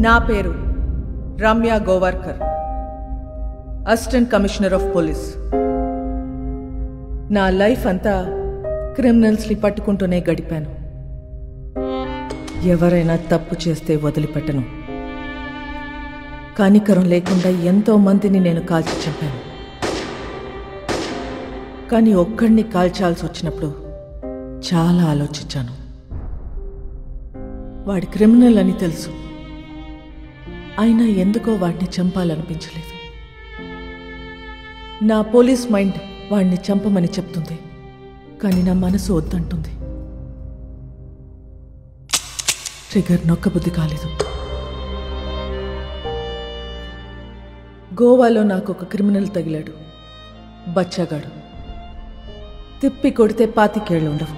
నా పేరు Ramya Govarkar, assistant commissioner of police. నా లైఫ్ అంతా క్రిమినల్స్ని పట్టుకుంటూనే గడిపాను. ఎవరైనా తప్పు చేస్తే వదిలిపెట్టను. కనికరం లేకుండా ఎంతో మందిని నేను కాల్చి చంపాను. కానీ ఒక్కడిని కాల్చాల్సి వచ్చినప్పుడు చాలా ఆలోచించాను. వాడి క్రిమినల్ అని తెలుసు, అయినా ఎందుకో వాడిని చంపాలనిపించలేదు. నా పోలీస్ మైండ్ వాడిని చంపమని చెప్తుంది, కానీ నా మనసు వద్దంటుంది. ట్రిగర్ నొక్కబుద్ధి కాలేదు. గోవాలో నాకు ఒక క్రిమినల్ తగిలాడు, బచ్చగాడు. తిప్పి కొడితే 25 ఏళ్ళు ఉండవు.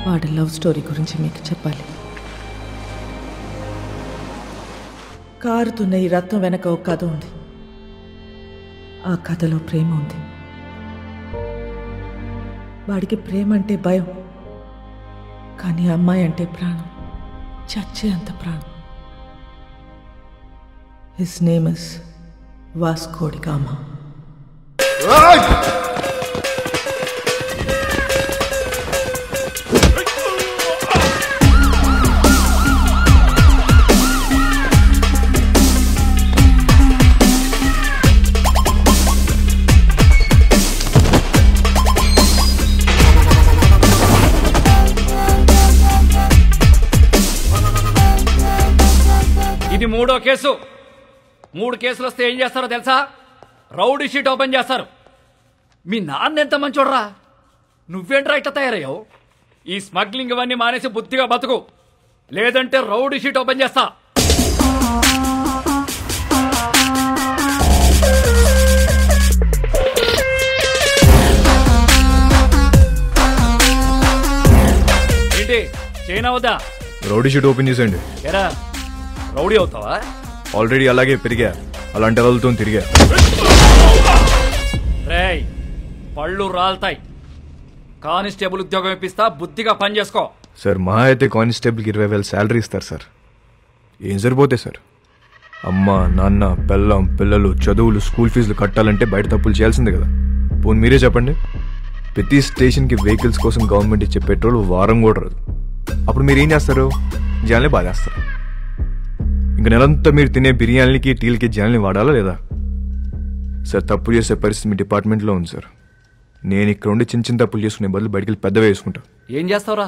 వాడి లవ్ స్టోరీ గురించి మీకు చెప్పాలి. కారుతున్న ఈ రత్నం వెనక ఒక కథ ఉంది. ఆ కథలో ప్రేమ ఉంది. వాడికి ప్రేమ అంటే భయం, కానీ అమ్మాయి అంటే ప్రాణం, చచ్చే అంత ప్రాణం. His name is Vasco da Gama. ఇది 3వ కేసు. 3 కేసులు వస్తే ఏం చేస్తారో తెలుసా? రౌడీ షీట్ ఓపెన్ చేస్తారు. మీ నాన్న ఎంత మంచోడ్రా, నువ్వేంట్రా ఇట్లా తయారయ్యావు? ఈ స్మగ్లింగ్ ఇవన్నీ మానేసి బుద్ధిగా బతుకు, లేదంటే రౌడీ షీట్ ఓపెన్ చేస్తా. ఏంటి చైనా వద్దా? రౌడీ షీట్ ఓపెన్ చేసేయండి. ఎరా రౌడీ అవుతావా? ఆల్రెడీ అలాగే పెరిగా, అలాంటి వాళ్ళతో తిరిగా. రేయ్ పళ్ళు రాల్తాయి. కానిస్టేబుల్ ఉద్యోగం ఇప్పిస్తా, బుద్ధిగా పని చేసుకో. సార్ మా అయితే కానిస్టేబుల్కి 20,000 శాలరీ ఇస్తారు సార్. ఏం సరిపోతాయి సార్? అమ్మ నాన్న పెళ్ళం పిల్లలు చదువులు స్కూల్ ఫీజులు కట్టాలంటే బయట తప్పులు చేయాల్సిందే కదా. పోనీ మీరే చెప్పండి, ప్రతి స్టేషన్కి వెహికల్స్ కోసం గవర్నమెంట్ ఇచ్చే పెట్రోల్ వారం కూడా రాదు. అప్పుడు మీరు ఏం చేస్తారు? జనాల్ని బాధేస్తారు. ఇంక నెలంతా మీరు తినే బిర్యానీలకి టీలకి జనాల్ని వాడాలా లేదా? సార్ తప్పు చేసే పరిస్థితి మీ డిపార్ట్మెంట్లో ఉంది సార్. నేను ఇక్కడ ఉండి చిన్న చిన్న తప్పులు చేసుకునే బదులు బయటికి వెళ్ళి పెద్దవే వేసుకుంటా. ఏం చేస్తావురా?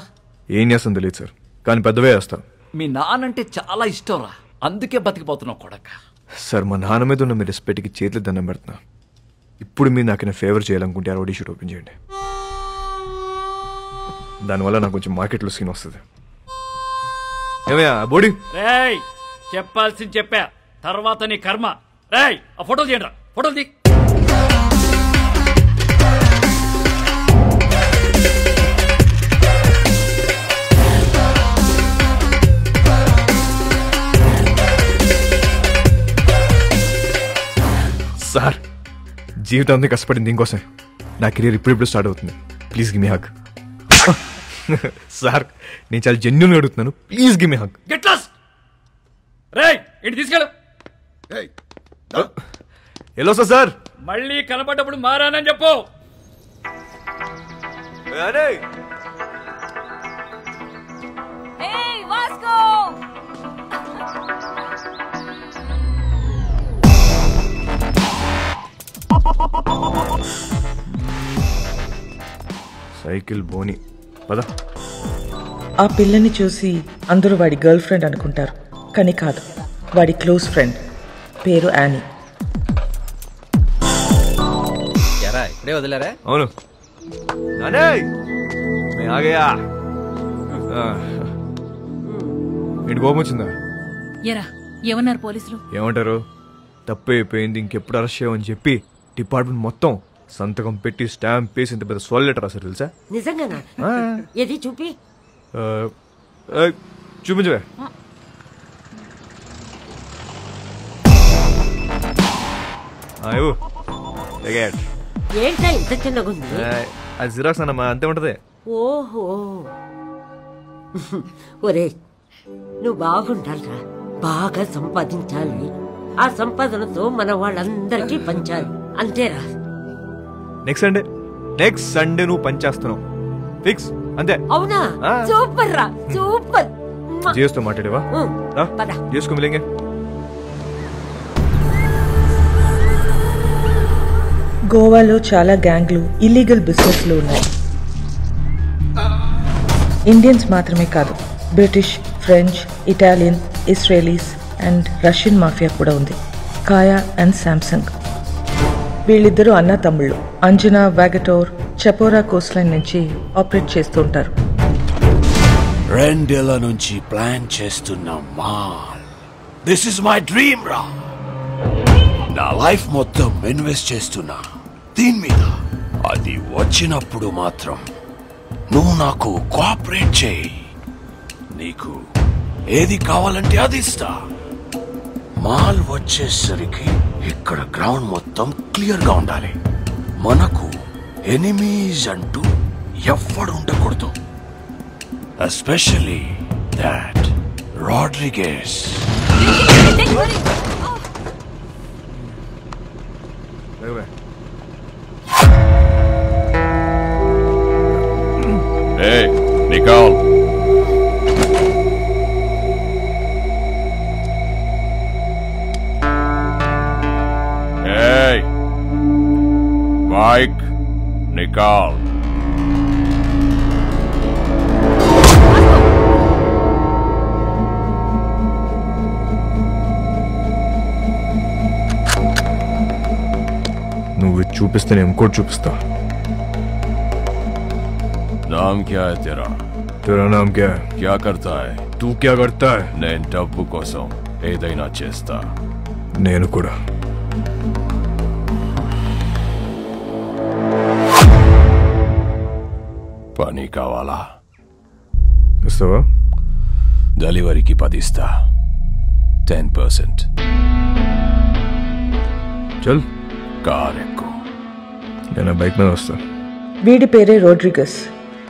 ఏం చేస్తాను తెలియదు సార్, కానీ పెద్దవే వేస్తా. మీ నాన్నంటే చాలా ఇష్టంరా, అందుకే బతికిపోతున్నావు కొడక. సార్ మా నాన్న మీద ఉన్న మీ రెస్పెక్ట్కి చేతులు దండం పెడుతున్నా. ఇప్పుడు మీరు నాకు ఫేవర్ చేయాలనుకుంటే ఆ రౌడీ షీట్ ఓపెన్ చేయండి. దానివల్ల నాకు కొంచెం మార్కెట్లో సీన్ వస్తుంది. ఏమయ్యా బోడీ? రేయ్ చెప్పాల్సింది చెప్పా, తర్వాత నీ కర్మ. రేయ్ ఆ ఫోటోలు తీయండి, ఫోటోలు తీ. సార్ జీవితాంతం కష్టపడింది దీనికోసం. నా కెరీర్ ఇప్పుడిప్పుడు స్టార్ట్ అవుతుంది. Please give me hug. Sir నేను చాలా జెన్యూన్గా అడుగుతున్నాను, please give me hug. Get lost. రేయ్ ఇంటి తీసుకెళ్ళు. ఎలా సార్? మళ్ళీ కనపడ్డప్పుడు మారానని చెప్పు. సైకిల్ బోని పద. ఆ పిల్లని చూసి అందరూ వాడి గర్ల్ ఫ్రెండ్ అనుకుంటారు, కానీ కాదు, వాడి క్లోజ్ ఫ్రెండ్. పేరు యానీ. ఇప్పుడే వదిలేరా? అవును. ఇంటి కోపం వచ్చిందా? ఏమన్నారు పోలీసులు? ఏమంటారు? తప్పు అయిపోయింది, ఇంకెప్పుడు అరెస్ట్ చేయమని చెప్పి డిపార్ట్మెంట్ మొత్తం సంతకం పెట్టి స్టాంప్ వేసి ఇంత పెద్ద సోల్ లెటర్ రాశారు తెలుసా? నిజంగానా? ఏది చూపి. చూపించవే. ఏంటా ఇంత చిన్నగా ఉంది? అది జిరాక్స్ అన్నమా, అంతే ఉంటది. ఓహో ఒరే నువ్వు బాగుండాలిరా, బాగా సంపాదించాలి. ఆ సంపాదనతో మన వాళ్ళందరికీ పంచాలి, అంతేరా. నెక్స్ట్ సండే నువ్వు పనిచేస్తున్నావు ఫిక్స్, అంతే. అవునా? సూపర్ రా, సూపర్. జియోస్తో మాట్లాడేవా? జియోస్కు మిలేంగే. గోవాలో చాలా గ్యాంగ్లు, ఇల్లీగల్ బిజినెస్లు ఉన్నాయి. ఇండియన్స్ మాత్రమే కాదు, British, French, Italian, Israelis and Russian mafia కూడా ఉంది. కాయా అండ్ శాంసంగ్. వీళ్ళిద్దరూ అన్న తమ్ముళ్ళు. అంజనా, వాగటోర్, చపోరా కోస్ట్ లైన్ నుంచి ఆపరేట్ చేస్తూ ఉంటారు. 2 ఏళ్ల నుంచి ప్లాన్ చేస్తున్న mall. This is my dream రా. నా లైఫ్ మొత్తం ఇన్వెస్ట్ చేస్తున్నా దీని మీద. అది వచ్చినప్పుడు మాత్రం నువ్వు నాకు కోఆపరేట్ చేయి. నీకు ఏది కావాలంటే అది ఇస్తా. మాల్ వచ్చేసరికి ఇక్కడ గ్రౌండ్ మొత్తం క్లియర్ గా ఉండాలి. మనకు ఎనిమీస్ అంటూ ఎవ్వడు ఉండకూడదు. Especially that Rodrigues. Hey, Nicole. Hey, Mike, Nicole. నువ్వు చూపిస్తే నేను ఇంకోటి చూపిస్తా. नाम क्या है तेरा? तेरा नाम क्या है? क्या करता है? तू क्या करता है? నేను డబ్బు కోసం ఏదైనా చేస్తా. నేను కూడా. పని కావాలా? ఇస్తావా? డెలివరీకి 10 ఇస్తా. 10%. చల్, కార్ ఎక్కు. నేను బైక్ మీద వస్తా. వీడి పేరే రోడ్రిగస్.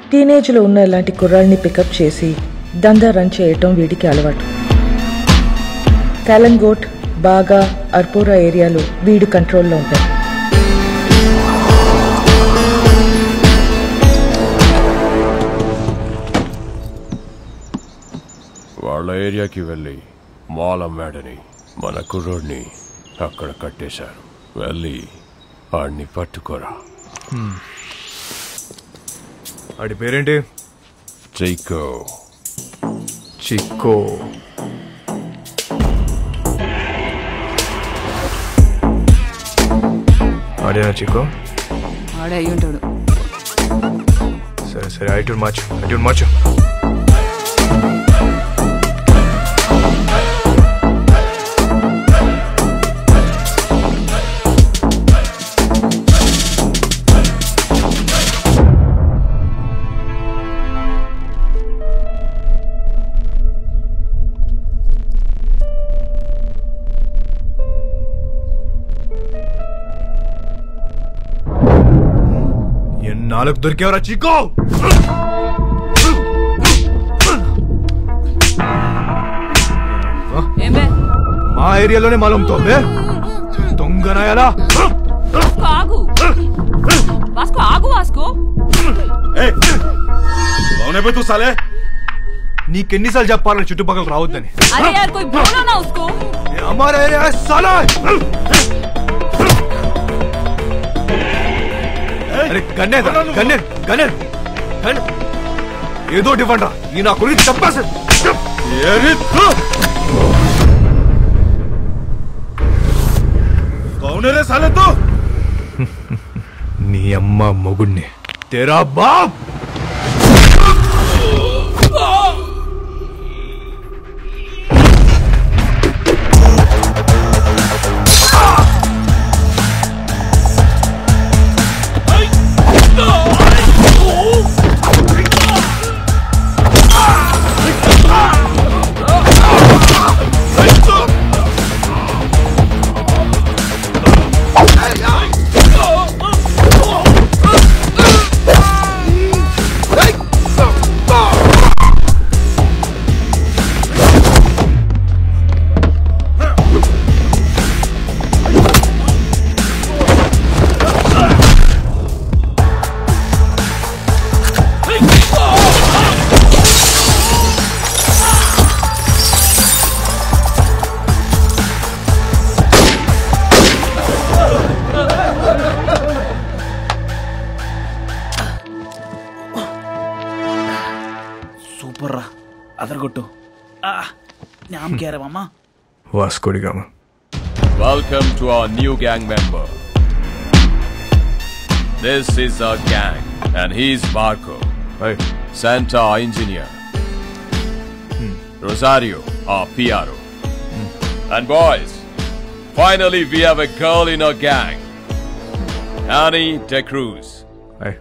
టీనేజ్లో ఉన్న ఇలాంటి కుర్రాళ్ళని పికప్ చేసి దందా రన్ చేయటం వీడికి అలవాటు. కాలంగోట్, బాగా, అర్పోరా ఏరియాలో వీడు కంట్రోల్లో ఉంటాడు. వాళ్ళ ఏరియాకి వెళ్ళి మాల్ అమ్మాడని మన కుర్రోడ్ని అక్కడ కట్టేశారు. వెళ్ళి వాడిని పట్టుకోరా. వాడి పేరేంటి? చిక్కో. చిక్కో. ఆడేనా చిక్కో? ఆడే అయ్యి ఉంటాడు. సరే సరే, ఐటూన్ మార్చు. నాలుగు దొరికేవరా చిక్కో? మా ఏరియాలోనే మాలంతో దొంగనాయాలా? ఆగు వాస్కో, ఆగు వాస్కో. నీకెన్నిసార్లు చెప్పాలని చుట్టుపక్కల రావద్దని? అరే యార్ కోయి బోలో నా ఉస్కో. हमारा एरिया है साला। అరే గన్నే ఏదో ఇవ్వండి. ఈ నా గురించి చెప్పాలి. నీ అమ్మ మొగుణ్ణి తేరా బాప్. కొట్టు. నామ్ కేరవమ్మా. Vasco da Gama. Welcome to our new gang member. This is our gang and he's Marco. Hey. Santa, our engineer. Rosario, our PRO. And boys, finally we have a girl in our gang. Annie De Cruz. Hey.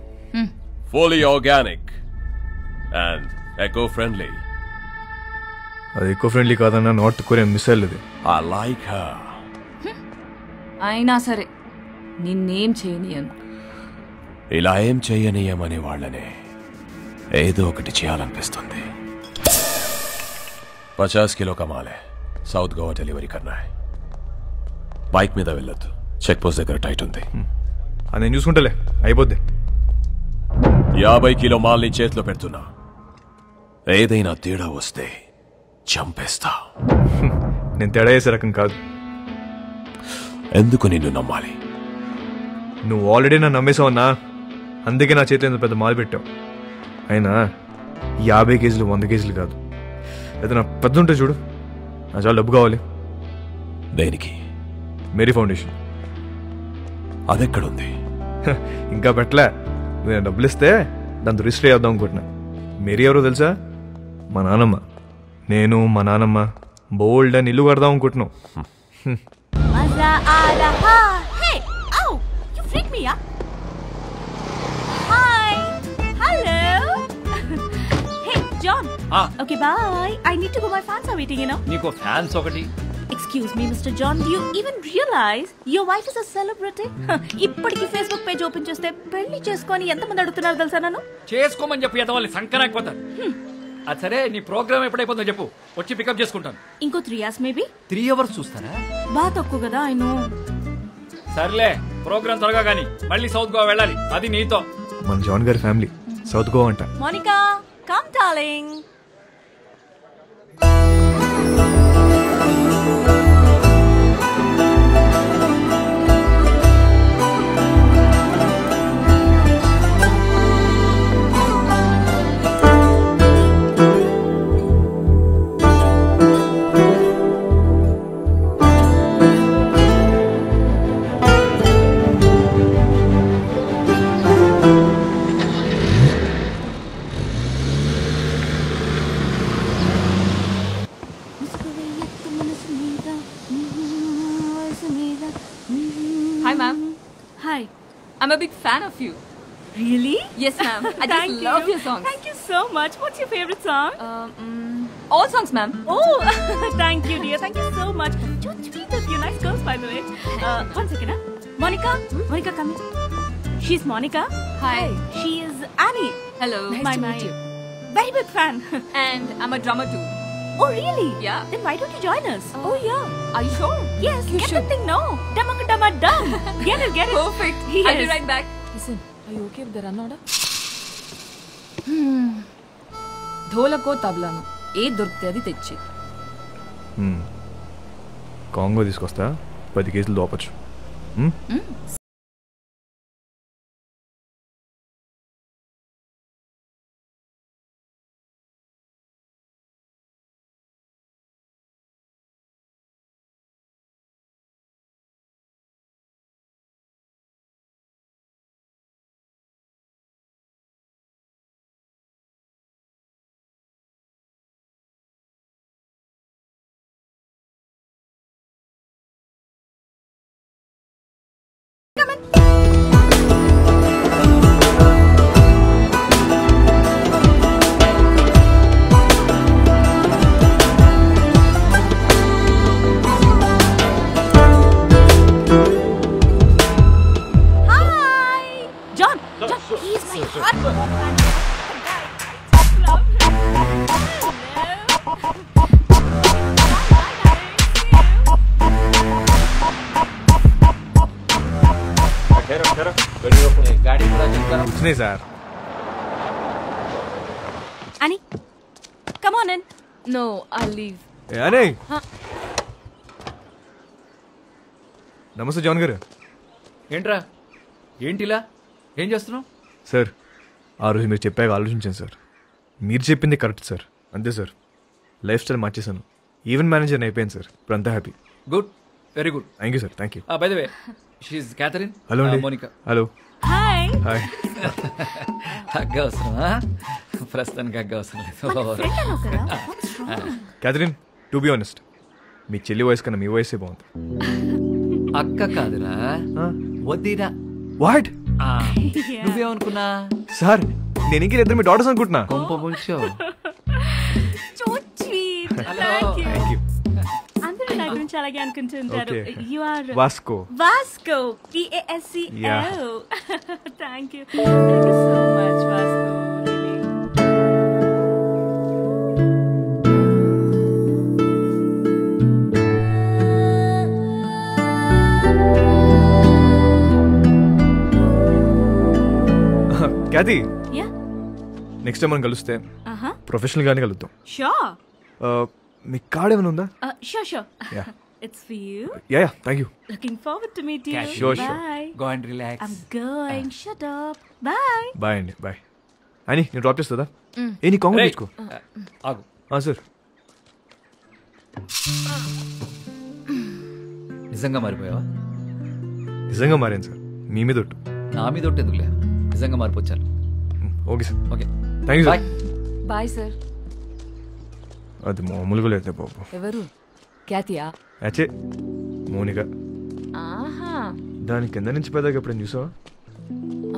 Fully organic and eco-friendly. అది eco friendly కాదన్నా, north Korean missile ఇది. I like her. అయినా సరే నిన్నేం చేయనియను. ఇలా ఏం చెయ్యనీయమనే వాళ్ళనే ఏదో ఒకటి చేయాలనిపిస్తుంది. 50 కిలో కమాలే. సౌత్ గోవా డెలివరీ కన్నా. బైక్ మీద వెళ్ళొద్దు, చెక్ పోస్ట్ దగ్గర టైట్ ఉంది. అది నేను చూసుకుంటలే, అయిపోద్ది. 50 కిలో మాల్ని చేతిలో పెడుతున్నా. ఏదైనా తేడా వస్తే చంపేస్తా. నేను తేడా చేసే రకం కాదు. ఎందుకు నిన్ను నమ్మాలి? నువ్వు ఆల్రెడీ నన్ను నమ్మేసావన్నా, అందుకే నా చేతిలో ఎంత పెద్ద మాలు పెట్టావు. అయినా 50 కేజీలు 100 కేజీలు కాదు, ఏదైనా పెద్ద ఉంటే చూడు. నా చాలా డబ్బు కావాలి. దేనికి? Mary Foundation. అదెక్కడుంది? ఇంకా పెట్టలే. నువ్వు డబ్బులు ఇస్తే దాంతో రిజిస్టర్ చేద్దాం అనుకుంటున్నా. మేరీ ఎవరో తెలుసా? మా నాన్నమ్మ. నేను మా నాన్నమ్మ బోల్డ్ అని ఇల్లు కడదాం అనుకుంటున్నాం. మజా ఆ రహా. Hey oh you freak me up. Hi hello. Hey John. Okay bye. I need to go. My fans are waiting, you know. నీకు ఫ్యాన్స్ ఒకటి. Excuse me, Mr. John, do you even realize your wife is a celebrity? ఇప్పటికి Facebook page open చేస్తే పెళ్లి చేసుకొని ఎంతమంది అడుగుతున్నారు తెలుసా నన్ను? చేసుకోమని చెప్పి ఎదవాలి సంకరాకపోతారు. అది సరే, నీ ప్రోగ్రామ్ ఎప్పుడైపోతుందో చెప్పు, వచ్చి పికప్ చేసుకుంటాను. ఇంకో 3 hours మేబీ. 3 hours చూస్తారా? బాగా తక్కువ కదా. I know. సర్లే, ప్రోగ్రామ్ త్వరగా కానీ మళ్ళీ సౌత్ గోవా వెళ్ళాలి, అది నీతో. మన జాన్ గారి ఫ్యామిలీ సౌత్ గోవా అంట. Monica come darling. Hi ma'am. Hi. I'm a big fan of you. Really? Yes ma'am. I Thank just love you. your songs. Thank you so much. What's your favorite song? All songs ma'am. Oh, thank you dear. Thank you so much. Don't tweet with you nice girls by the way. One second. Monica. Monica, come here. She's Monica. Hi. She is Annie. Hello. Nice my to meet you. Very big fan. And I'm a drummer too. Oh really? Yeah. Then why don't you join us? Oh yeah. Are you sure? Yes. You Get should. the thing now. Damaka dama dum. Get it. Get it. Perfect. Yes. I'll be right back. Listen, are you okay with the run order? ధోలకో తబలాను ఏది దొరికితే అది తెచ్చి. Congo తీసుకొస్తా, 10 కేజీలు దోపచ్చు. नहीं sir. Annie, come on in. No, I'll leave. Annie. నమస్తే John గారు. ఏంట్రా ఏంటిలా ఏం చేస్తున్నావు? సార్ ఆ రోజు మీరు చెప్పాక ఆలోచించాను సార్. మీరు చెప్పింది కరెక్ట్ సార్, అంతే సార్. లైఫ్ స్టైల్ మార్చేశాను. ఈవెంట్ మేనేజర్ అయిపోయాను సార్. ఇప్పుడు అంతా happy. Good, very good. Thank you sir. Thank you. By the way, she is Catherine. Hello అండి. Monica. Hello. Hi. Hi. Hug అవసరమా? ప్రస్తుతానికి హగ్ అవసరం లేదు. క్యాథరిన్, టు బి ఆనెస్ట్, మీ చెల్లి వయసు కన్నా మీ వయసే బాగుంది. అక్క కాదురా, వద్దిరా. వాట్? నువ్వేమనుకున్నా? సార్, నేను ఇంక ఇద్దరు మీ డాటర్స్ అనుకుంటున్నా. కొంప ముంచో. So sweet. Thank you. అందరూ నా గురించి అలాగే అనుకుంటుంటారు. You are Vasco. Vasco. Vasco. Yeah. Thank you. Thank you so much, Vasco. Really. Cathy, Yeah. Next time మనం కలిస్తే ప్రొఫెషనల్ గానే కలుద్దాం. Sure. మీ కార్డ్ ఏమైనా ఉందా? Sure. Yeah. It's for you. Yeah, thank you. Looking forward to meet you. Sure. Bye. Go and relax. I'm going. Shut up. Bye. Bye అండి. Bye. అని నేను drop చేస్తుందా? నీ కాంగ్రెస్ తెచ్చుకో. ఆగు. సార్. నిజంగా మారిపోయావా? నిజంగా మారాను సార్. మీ మీద ఒట్టు. నా మీద ఒట్టు ఎందుకులే, నిజంగా మారిపోచ్చాను. Okay sir. Okay, thank you sir. Bye sir. అది మామూలుగా లేదు బాబు. ఎవరు? క్యాతియా? అచ్చే, మోనిక. ఆహా, దాని కింద నుంచి పెద్దగా ఎప్పుడైనా చూసావా?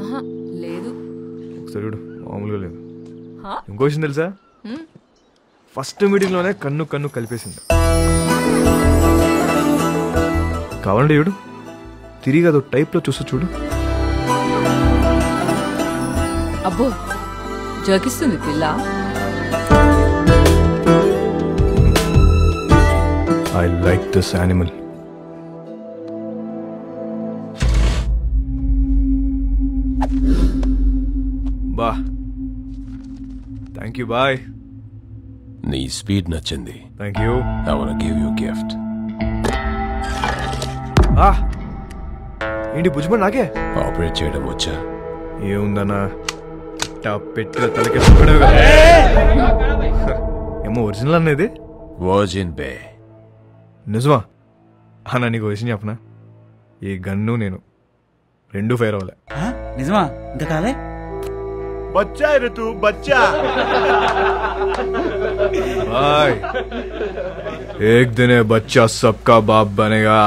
ఆహా లేదు. ఒకసారి చూడు, మామూలుగా లేదు. హా? ఇంకో విషయం తెలుసా? ఫస్ట్ మీటింగ్లోనే కన్ను కలిపేసింది. కావాలంటే చూడు, తిరిగి అదో టైప్లో చూస్తూ చూడు. అబ్బో, జోకిస్తుంది పిల్ల. I like this animal. బా, థ్యాంక్ యూ. బాయ్. నీ స్పీడ్ నచ్చింది. Thank you. I wanna give you a gift. ఏంటి భుజమని నాకే ఆపరేట్ చేయడం వచ్చా? ఏముందన్నా, పెట్టిన తలకి ఏమో ఒరిజినల్ అనేది. వర్జిన్ బే. నిజమా? అన్న నీకు విషయం చెప్పనా, ఈ గన్ను నేను రెండు ఫైర్ అవ్వలే. నిజమా? ఇంకా కాలే. బచ్చా ఋతు బచ్చా. भाई एक दिन ये बच्चा सबका बाप बनेगा.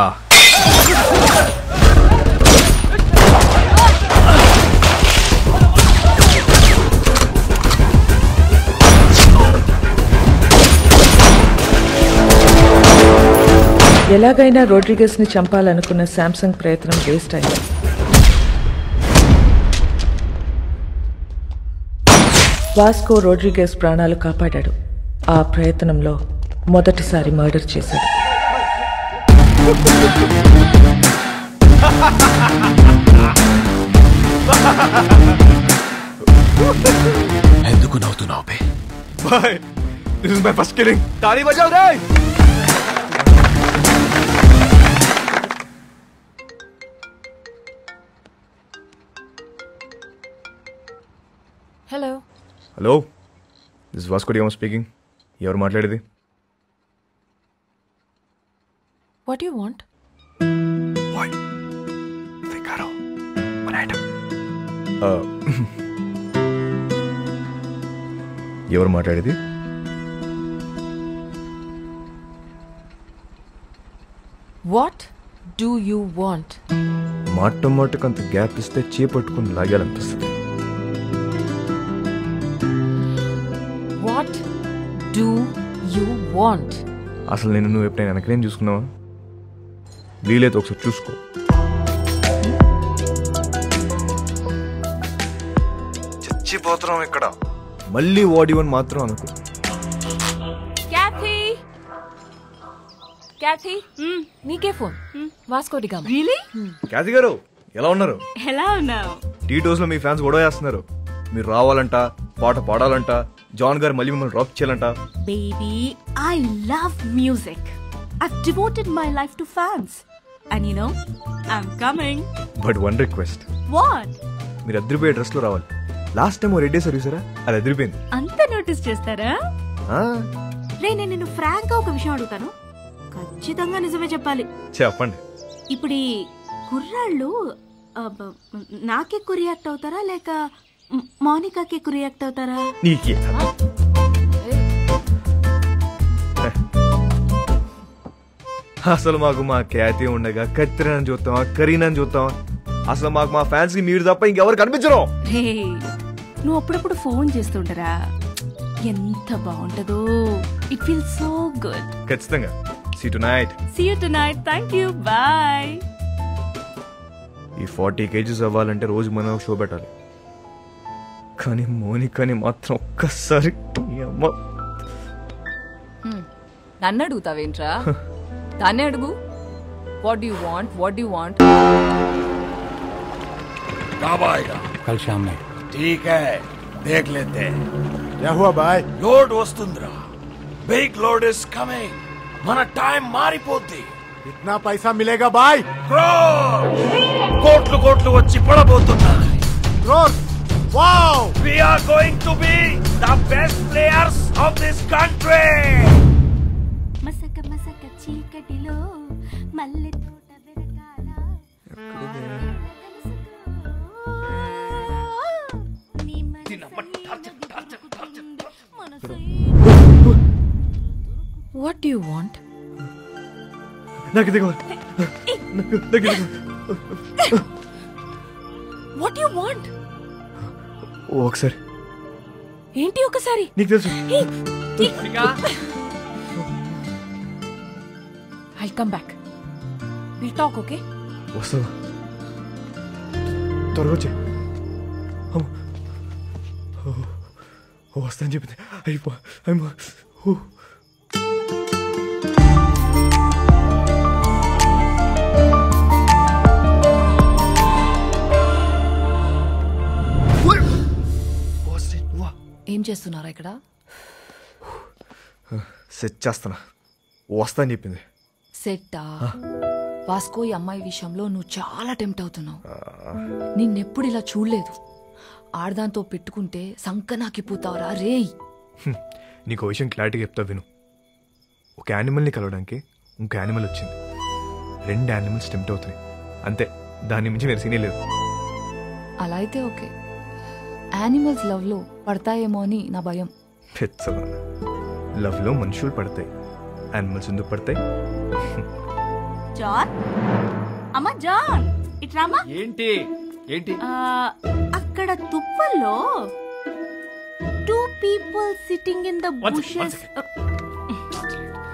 ఎలాగైనా రోడ్రిగస్ ని చంపాలనుకున్న శాంసంగ్ ప్రయత్నం వేస్ట్ అయింది. వాస్కో రోడ్రిగస్ ప్రాణాలు కాపాడాడు. ఆ ప్రయత్నంలో మొదటిసారి మర్డర్ చేశాడు. ఎందుకు నవ్వుతున్నావు బే? Bye. This is my first killing. ताली बजाओ रे. Hello. Hello, this is Vasco da Gama speaking. ఎవరు మాట్లాడేది? What you want? ఓయ్ ఫికారో మన ఐటమ్. ఎవరు మాట్లాడేది? What do you want? మాటకు అంత గ్యాప్ ఇస్తే చేపట్టుకుని లాగాలనిపిస్తుంది. What do you want? అసలు నేను నువ్వు ఎప్పుడైనా వెనకనేం చూసుకున్నావా? వీలైతే ఒకసారి చూసుకో. చచ్చిపోతున్నాం ఇక్కడ. మళ్ళీ వాడివని మాత్రం అనుకో. క్యాథీ, నీకే phone. Vasco da Gama. Really? Cathy గారు ఎలా ఉన్నారు? ఎలా ఉన్నావు? టీ టోస్ లో మీ ఫ్యాన్స్ గొడవ చేస్తున్నారు. మీరు రావాలంట, పాట పాడాలంట, జాన్ గారు మళ్ళీ మిమ్మల్ని డ్రాప్ చేయాలంట. Baby, I love music. I've devoted my life to fans. And you know, I'm coming. But one request. What? మీరు అదిరిపోయే డ్రెస్ లో రావాలి. లాస్ట్ టైం రెడ్ డే సర్వీసరా, అది అదిరిపోయింది. అంత నోటీస్ చేస్తారా? రే నేను నిన్ను ఫ్రాంక్ గా ఒక విషయం అడుగుతాను, ఖచ్చితంగా నిజమే చెప్పాలి. చెప్పండి. ఇప్పుడు ఈ కుర్రాళ్ళు నాకెక్కువ రియాక్ట్ అవుతారా లేక మౌనికాకి ఎక్కువ రియాక్ట్ అవుతారా? నీకే అసలు మాకు మా ఖ్యాతి ఉండగా కత్తిరని చూస్తామా, కరీనని చూస్తామా? అసలు మాకు మా ఫ్యాన్స్ కి మీరు తప్ప ఇంకెవరు కనిపించరు. నువ్వు అప్పుడప్పుడు ఫోన్ చేస్తుంటారా, ఎంత బాగుంటదో. It feel so good. ఖచ్చితంగా. See you tonight. Thank you. Bye. ఈ 40 kgs అవ్వాలంటే రోజు మనం షో పెట్టాలి. కానీ మోనికాని మాత్రం ఒక్కసారి నన్ను అడుగుతావేంట్రా? దాన్నే అడుగు. What you want? कब आएगा? कल शाम में. ठीक है, देख लेते हैं. क्या हुआ भाई? लोड वस्तुंद्रा. Big load is coming. మన టైం మారిపోద్ది. इतना पैसा मिलेगा भाई? కోట్లు వచ్చి పడబోతున్నాయి. Wow! We are going to be the best players of this country. మసక చీకటిలో మల్లె తోట వెరకాల. What do you want? నాకు దిగవ. What do you want? ఒకసారి. ఏంటి ఒకసారి? నీకు తెలుసు. I'll come back. We'll talk, okay? వస్తావా? త్వరగా వచ్చే. వస్తాను చెప్పింది. అయిపో. ఏం చేస్తున్నారా ఇక్కడ? సెట్ చేస్తానా. వస్తాను చెప్పింది. సెట్టా? వాస్కో ఈ అమ్మాయి విషయంలో నువ్వు చాలా టెంప్ట్ అవుతున్నావు. నిన్నెప్పుడు ఇలా చూడలేదు. ఆడదాంతో పెట్టుకుంటే సంకనాకిపోతావురా రేయ్. నీకు విషయం క్లారిటీగా చెప్తా విను. ఒక యానిమల్ని కలవడానికి ఇంకో యానిమల్ వచ్చింది. 2 యానిమల్స్ టెంప్ట్ అవుతున్నాయి అంతే. దాని మించి వేరే సీనే లేదు. అలా అయితే ఓకే. యానిమల్స్ లవ్ లో పడతాయేమో అని నా భయం. లవ్ లో మనుషులు పడతాయి, యానిమల్స్ ఎందుకు పడతాయి? జాన్, అమ్మా జాన్, ఇట్రామా. ఏంటి అక్కడ తుప్పల్లో 2 people sitting in the bushes.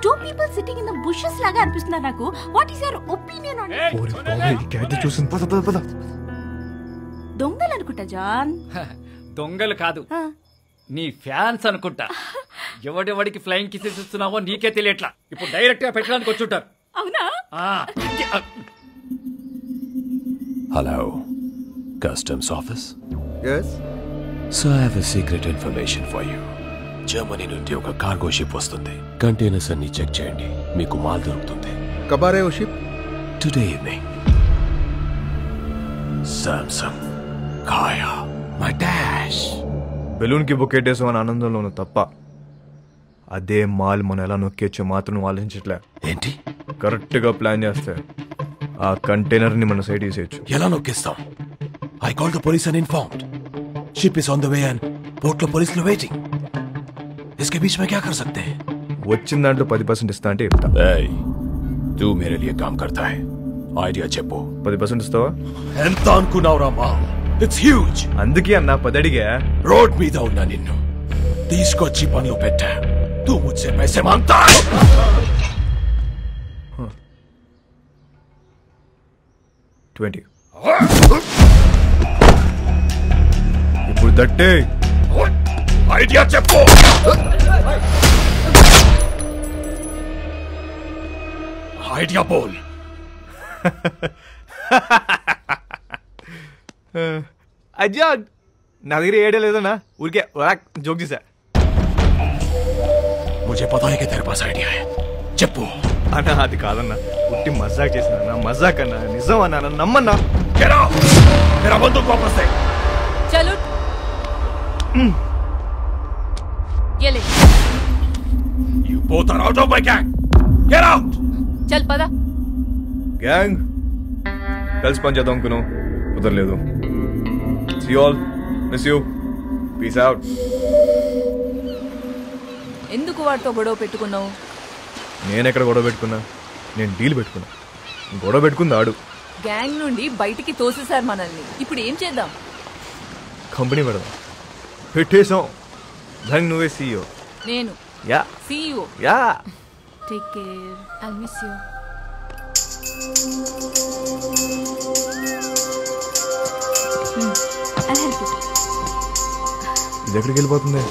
2 people sitting in the bushes లాగా అనిపిస్తున్నారు నాకు. What is your opinion on it? దొంగలు అనుకుంటా జాన్. దొంగలు కాదు, నీ ఫ్యాన్స్ అనుకుంటా. ఎవడెవడికి ఫ్లైయింగ్ కిసెస్ ఇస్తున్నావో నీకే తెలియట్లా. ఇప్పుడు డైరెక్ట్ గా పెట్టడానికి వచ్చుంటారు. అవునా? Hello, Customs Office? Yes? So I have a secret information for you. Germany నుండి ఒక కార్గో షిప్ వస్తుంది. కంటైనర్స్ అన్ని చెక్ చేయండి, మీకు మాల్ దొరుకుతుంది. కబారే ఓ షిప్? Today evening. సామ్సంగ్, కాయా, మై డాష్. బెలూన్ కి బొక్కేటేసాం అని ఆనందంలో ఉన్న తప్ప అదే మాల్ మనం ఎలా నొక్కేచ్చో మాత్రం ఆలోచించట్లే. ఏంటి? కరెక్ట్ గా ప్లాన్ చేస్తే ఆ కంటైనర్ ని మన సైడ్ తీసేయచ్చు. ఎలా నొక్కేస్తాం? I call the police and informed. Ship is on the way and port లో పోలీసులు వెయిటింగ్. इसके बीच में क्या कर सकते हैं? వచ్చిన దాంట్లో 10% ఇస్తా అంటే చెప్తా. तू मेरे लिए काम करता है. ఐడియా చెప్పు. 10% ఇస్తావా? ఎంత అనుకున్నావురా మా? It's huge. అందుకే అన్న 10 అడిగా. రోడ్ మీద ఉన్నా నిన్ను తీసుకొచ్చి పనులు పెట్టా. तू मुझसे पैसे मांगता है? $20. ఇప్పుడు దట్టే. ఐడియా చెప్పు. ఐడియా బోల్. అజ్జా నా దగ్గర ఏడే లేదన్నా, ఊరికే జోక్ చేశా. मुझे पता है कि तेरे पास आइडिया है. చెప్పు. అన్నా అది కాదన్నా, ఉట్టి మజాక్ చేసిన. మజాక్ అన్నా, నిజం అన్నా, నమ్మన్నా. मेरा बंदूक वापस दे. चलो ये ले. You out of my gang. Get out. చల్ పద. గ్యాంగ్ కలిసి పని చేద్దాం అనుకున్నాం, కుదరలేదు. See you all. Miss you. Peace out. ఎందుకు వాడితో గొడవ పెట్టుకున్నావు? నేనెక్కడ గొడవ పెట్టుకున్నా? నేను డీల్ పెట్టుకున్నా. గొడవ పెట్టుకుంది ఆడు. గ్యాంగ్ నుండి బయటికి తోసేశారు మనల్ని. ఇప్పుడు ఏం చేద్దాం? కంపెనీ పెడదాం. పెట్టేసాం. దానికి నువ్వే CEO. నేను yeah CEO. Yeah take care. I'll miss you. I'll help you. ఇది ఎక్కడికి వెళ్ళిపోతుంది?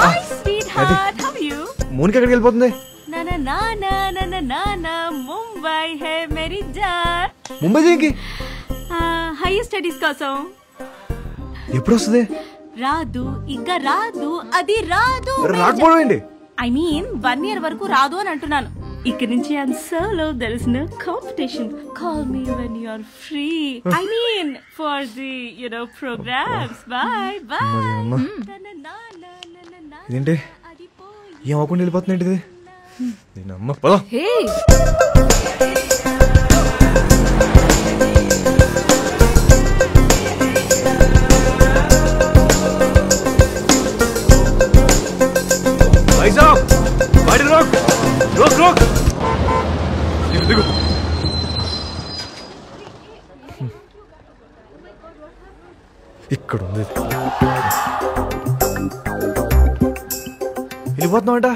Hi, sweetheart. How are you? Monica ఎక్కడికి వెళ్ళిపోతుంది? Na na na na na na na na. Mumbai hai meri jaan. Mumbai దేనికి? హైయర్ స్టడీస్ కోసం. ఎప్పుడు వస్తుంది? రాదు, ఇంకా రాదు, అది రాదు. రాకపోవడం ఏంటి? I mean 1 year వరకు రాదు అని అంటున్నాను. ఇక్కడి నుంచి I'm solo. There is no competition. Call me when you are free. I mean for the programs. Bye bye. ఇదేంటి ఏం అవ్వకుండా వెళ్ళిపోతుంది ఏంటిది? నేను అమ్మ పదా. హే भाई साहब गाड़ी रोक रोक रोक देखो ఇక్కడ ఉంది వెళ్ళిపోతున్నామంట.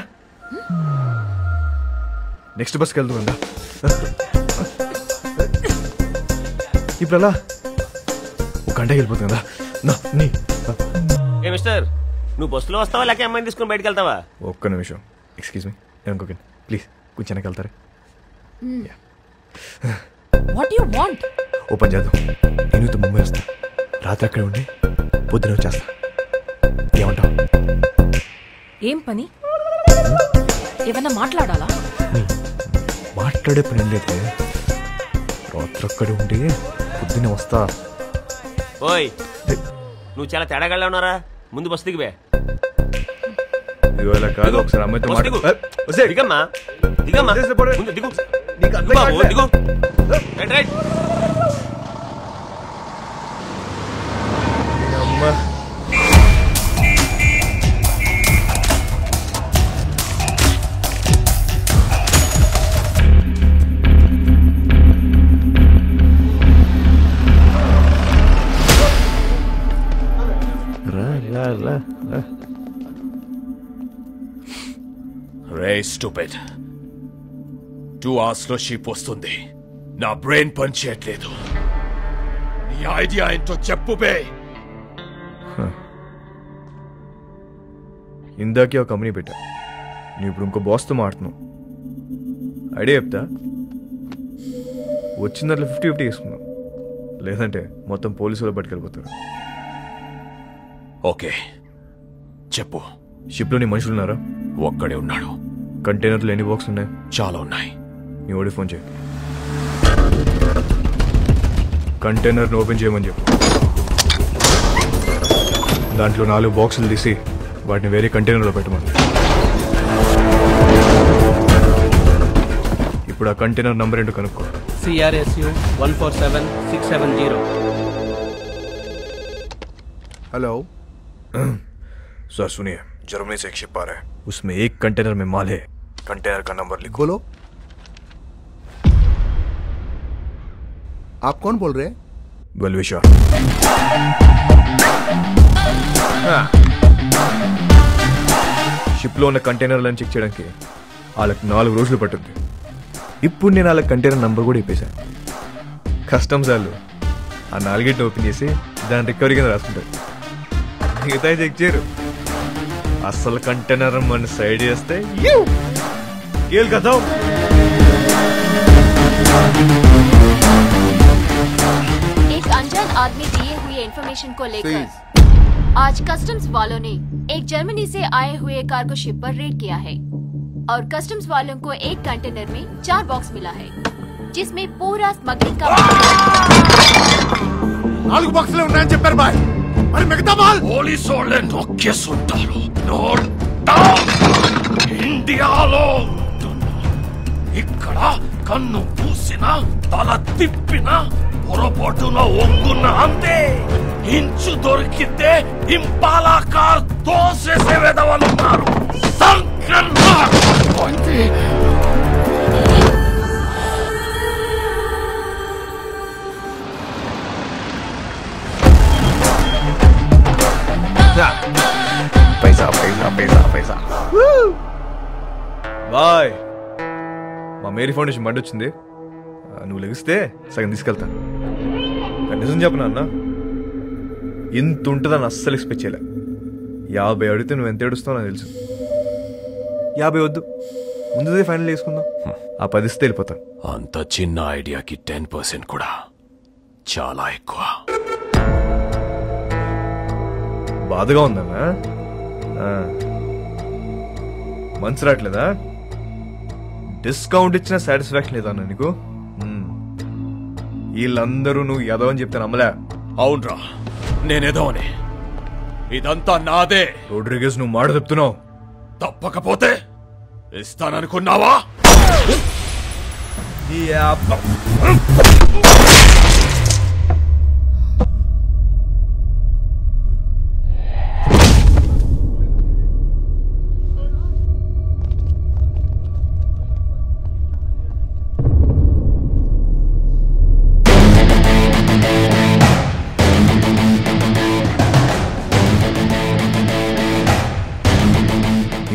నెక్స్ట్ బస్కి వెళ్తుందా? ఇప్పుడు అలా ఒక గంటకి వెళ్ళిపోతుంది కదా. ఏ మిస్టర్, నువ్వు బస్సులో వస్తావా లేక అమ్మాయిని తీసుకుని బయటకు వెళ్తావా? ఒక్క నిమిషం, ఎక్స్క్యూజ్ మీ, ఇంకొక ప్లీజ్ కొంచెం వెనక్కి వెళ్తారా? What you want? ఓపెన్ చేద్దాం. నేను ముంబై వస్తా, రాత్రి అక్కడే ఉండి పొద్దున వచ్చేస్తా. ఏమంటావు? ఏం పని? ఏమన్నా మాట్లాడాలా? మాట్లాడే పని లేదు, రాత్రి అక్కడే ఉండి పొద్దున వస్తా. ఓయ్ నువ్వు చాలా తేడాగా ఉన్నారా, ముందు బస్సు దిగివే. ఇవాళ కాదు, ఒకసారి అమ్మాయితో దిగమ్మా దిగమ్మా దిగు దిగు రైట్. అమ్మా రే స్టూపిడ్, 2 hours లో షిప్ వస్తుంది. నా బ్రెయిన్ పని చేయట్లేదు. నీ ఐడియా ఏంటో చెప్పు బే. ఇందాకే ఒక కంపెనీ పెట్టా, నువ్వు ఇప్పుడు ఇంకో బాస్తో మాడుతున్నావు. ఐడియా చెప్తా, వచ్చిన దాంట్లో 50-50 వేసుకున్నావు, లేదంటే మొత్తం పోలీసులు పట్టుకెళ్ళిపోతారు. ఓకే చెప్పు. షిప్లో నీ మనుషులు ఉన్నారా? ఒక్కడే ఉన్నాడు. కంటైనర్లు ఎన్ని బాక్స్ ఉన్నాయి? చాలా ఉన్నాయి. నీ ఓడి ఫోన్ చేయి, కంటైనర్ని ఓపెన్ చేయమని చెప్పు. దాంట్లో 4 బాక్సులు తీసి వాటిని వేరే కంటైనర్లో పెట్టమని. ఇప్పుడు ఆ కంటైనర్ నంబర్ ఏంటో కనుక్కో. CRSU 147670. हेलो सर, सुनिए, जर्मनी से एक शिप आ रहा है, उसमें एक कंटेनर में माल है. कंटेनर का नंबर लिखो. लो. आप कौन बोल रहे हैं? बलविशा. షిప్లో ఉన్న కంటైనర్లను చెక్ చేయడానికి వాళ్ళకి 4 రోజులు పట్టుద్ది. ఇప్పుడు నేను వాళ్ళ కంటైనర్ నంబర్ కూడా ఇప్పేశాను. కస్టమ్స్ వాళ్ళు ఆ 4 ఓపెన్ చేసి దాని రికవరీ కింద రాసుకుంటారు. మిగతా చెక్ చేయరు. అసలు కంటైనర్ మన సైడ్ చేస్తే కదా. एक अनजान आदमी दिए हुए इंफॉर्मेशन को लेकर आज कस्टम्स वालों ने एक जर्मनी से आए हुए कार्गो शिप पर रेड किया है और कस्टम्स वालों को एक कंटेनर में 4 बॉक्स मिला है जिसमें पूरा स्मगलिंग का 4 బాక్సులే ఉన్నాయని చెప్పారు బాయ్. మరి మిగతా బాల్ పోలీసు వాళ్ళే నొక్కేస్తుంటారు. Note down. ఇండియాలో ఇక్కడ కన్ను పూసిన తల తిప్పిన పొరపాటున ఒంగున్న అంతే. ఇంచు దొరికితే ఇంపాలా కార్ దోసేసే వెదవలున్నారు. పైసా పైసా పైసా పైసా. బాయ్, మా మేరీ ఫౌండేషన్ బండి వచ్చింది. నువ్వు లెగిస్తే సగం తీసుకెళ్తాను. నిజం చెప్పనా అన్న, ఇంత ఉంటుందని అస్సలు ఎక్స్పెక్ట్ చేయలే. 50 అడిగితే నువ్వు ఎంత ఏడుస్తావు నాకు తెలుసు. 50 వద్దు, ముందుదే ఫైనల్ వేసుకుందాం. ఆ 10 ఇస్తే వెళ్ళిపోతాను. అంత చిన్న ఐడియాకి 10% కూడా చాలా ఎక్కువ. బాధగా ఉందన్నా. మనసు రావట్లేదా? డిస్కౌంట్ ఇచ్చిన సాటిస్ఫాక్షన్ లేదా నీకు? వీళ్ళందరూ నువ్వు ఎదో అని చెప్తే నమ్మలే. అవునరా, నేనేదో అని. ఇదంతా నాదే. రోడ్రిగేస్, నువ్వు మాట చెప్తున్నావు. తప్పకపోతే ఇస్తాననుకున్నావా?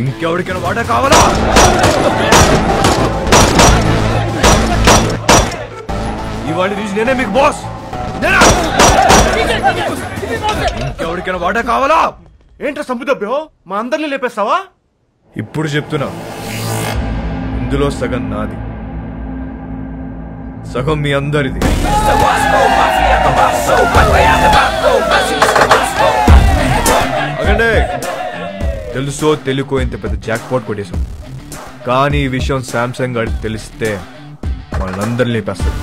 ఇంకెవరికైనా వాటా కావాలా? ఇవాళ నుంచి నేనే మీకు బాస్. ఇంకెవరికైనా వాటా కావాలా? ఏంట్రా సంపుదబ్బో, మా అందరినీ లేపేస్తావా? ఇప్పుడు చెప్తున్నా, ఇందులో సగం నాది, సగం మీ అందరిది. అగండి, తెలుసో తెలుకో ఇంత పెద్ద జాక్ పాట్ కొట్టేశాం. కానీ ఈ విషయం శాంసంగ్ గారికి తెలిస్తే వాళ్ళందరినీ లేపేస్తారు.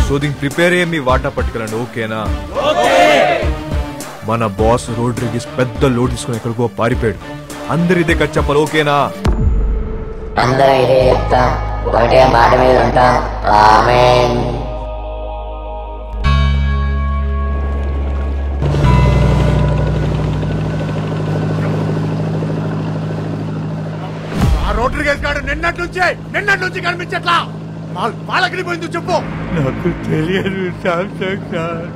సో దీనికి ప్రిపేర్ అయ్యే మీ వాటా పట్టుకెళ్ళండి, ఓకేనా? మన బాస్ రోడ్రిగేస్ పెద్ద లోడ్ తీసుకుని ఎక్కడికో పారిపోయాడు. అందరు ఇదే కట్ చెప్పాలి, ఓకేనా? అందరూ ఇదే చెప్తాం, ఒకటే మాట మీద ఉంటాం. ఆమేన్. రోడ్రిగేస్ గారు నిన్నటి నుంచి కనిపించట్లా. వాళ్ళకి పోయింది చెప్పు. నాకు తెలియదు శాంసంగ్ సార్,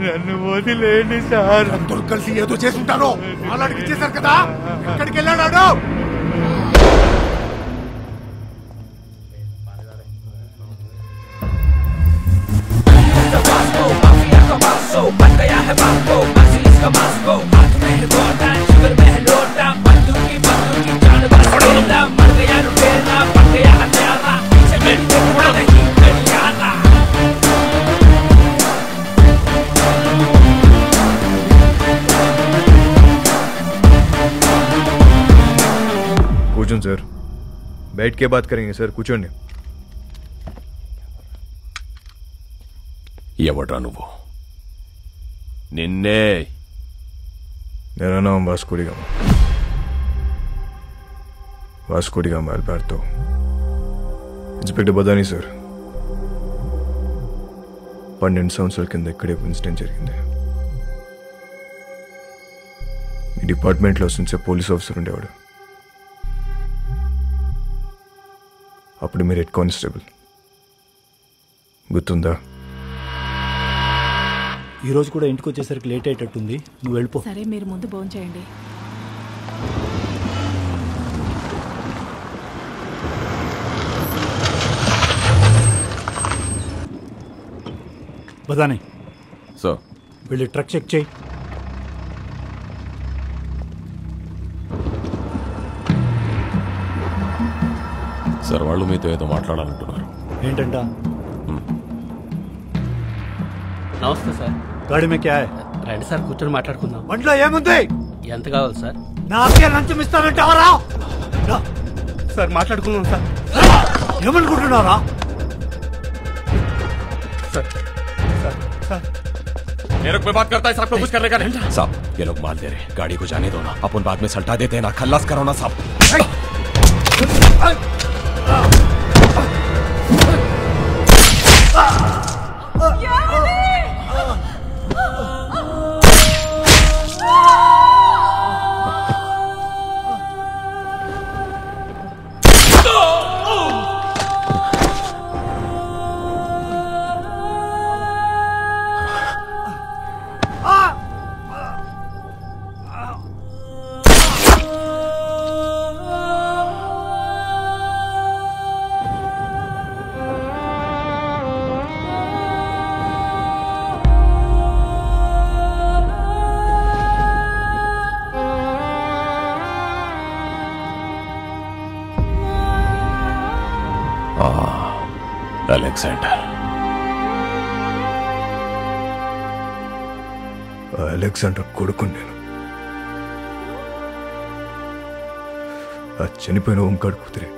నన్ను వదిలేండి సార్. అందరూ కలిసి ఏదో చేసుంటారు. వాళ్ళకి ఇచ్చేసారు కదా, ఎక్కడికి వెళ్ళాడు? కూర్చోండి సార్, बैठ के बात करेंगे సార్. కూర్చోండి. ఎవడ్రా నువ్వు? నిన్నే. मेरा नाम Vasco D gamma, Vasco D gamma Alberto. Inspector Badani sir. 12 సంవత్సరాల కింద ఇక్కడే ఇన్సిడెంట్ జరిగింది. ఈ డిపార్ట్మెంట్లో సిన్సే పోలీస్ ఆఫీసర్ ఉండేవాడు. అప్పుడు మీరు హెడ్ కానిస్టేబుల్, గుర్తుందా? ఈ రోజు కూడా ఇంటికి వచ్చేసరికి లేట్ అయ్యేటట్టుంది, నువ్వు వెళ్ళిపో. సరే, మీరు ముందు భోజనం చేయండి. బదాని సార్, వెళ్ళి ట్రక్ చెక్ చేయి. సార్, వాళ్ళు మీతో ఏదో మాట్లాడాలంటున్నారు. ఏంటంట? నమస్తే సార్. గాడి మే క్యా హై? రండి సార్, కూర్చొని మాట్లాడుకుందాం. బండిలో ఏముంది? ఎంత కావాలి సార్? నా అక్కే లంచం ఇస్తానంటావరా? సార్ మాట్లాడుకుందాం సార్. ఏమనుకుంటున్నారా? సార్ ये लोग पे बात करता है साहब को कुछ करने का नहीं। साहब ये लोग माल दे रहे, गाड़ी को जाने दो ना, अपन बाद में सल्टा देते हैं ना, खल्लास करो ना साहब। అలెగ్జాండర్ కొడుకు నేను. ఆ చనిపోయిన ఓంకాడు కూతురే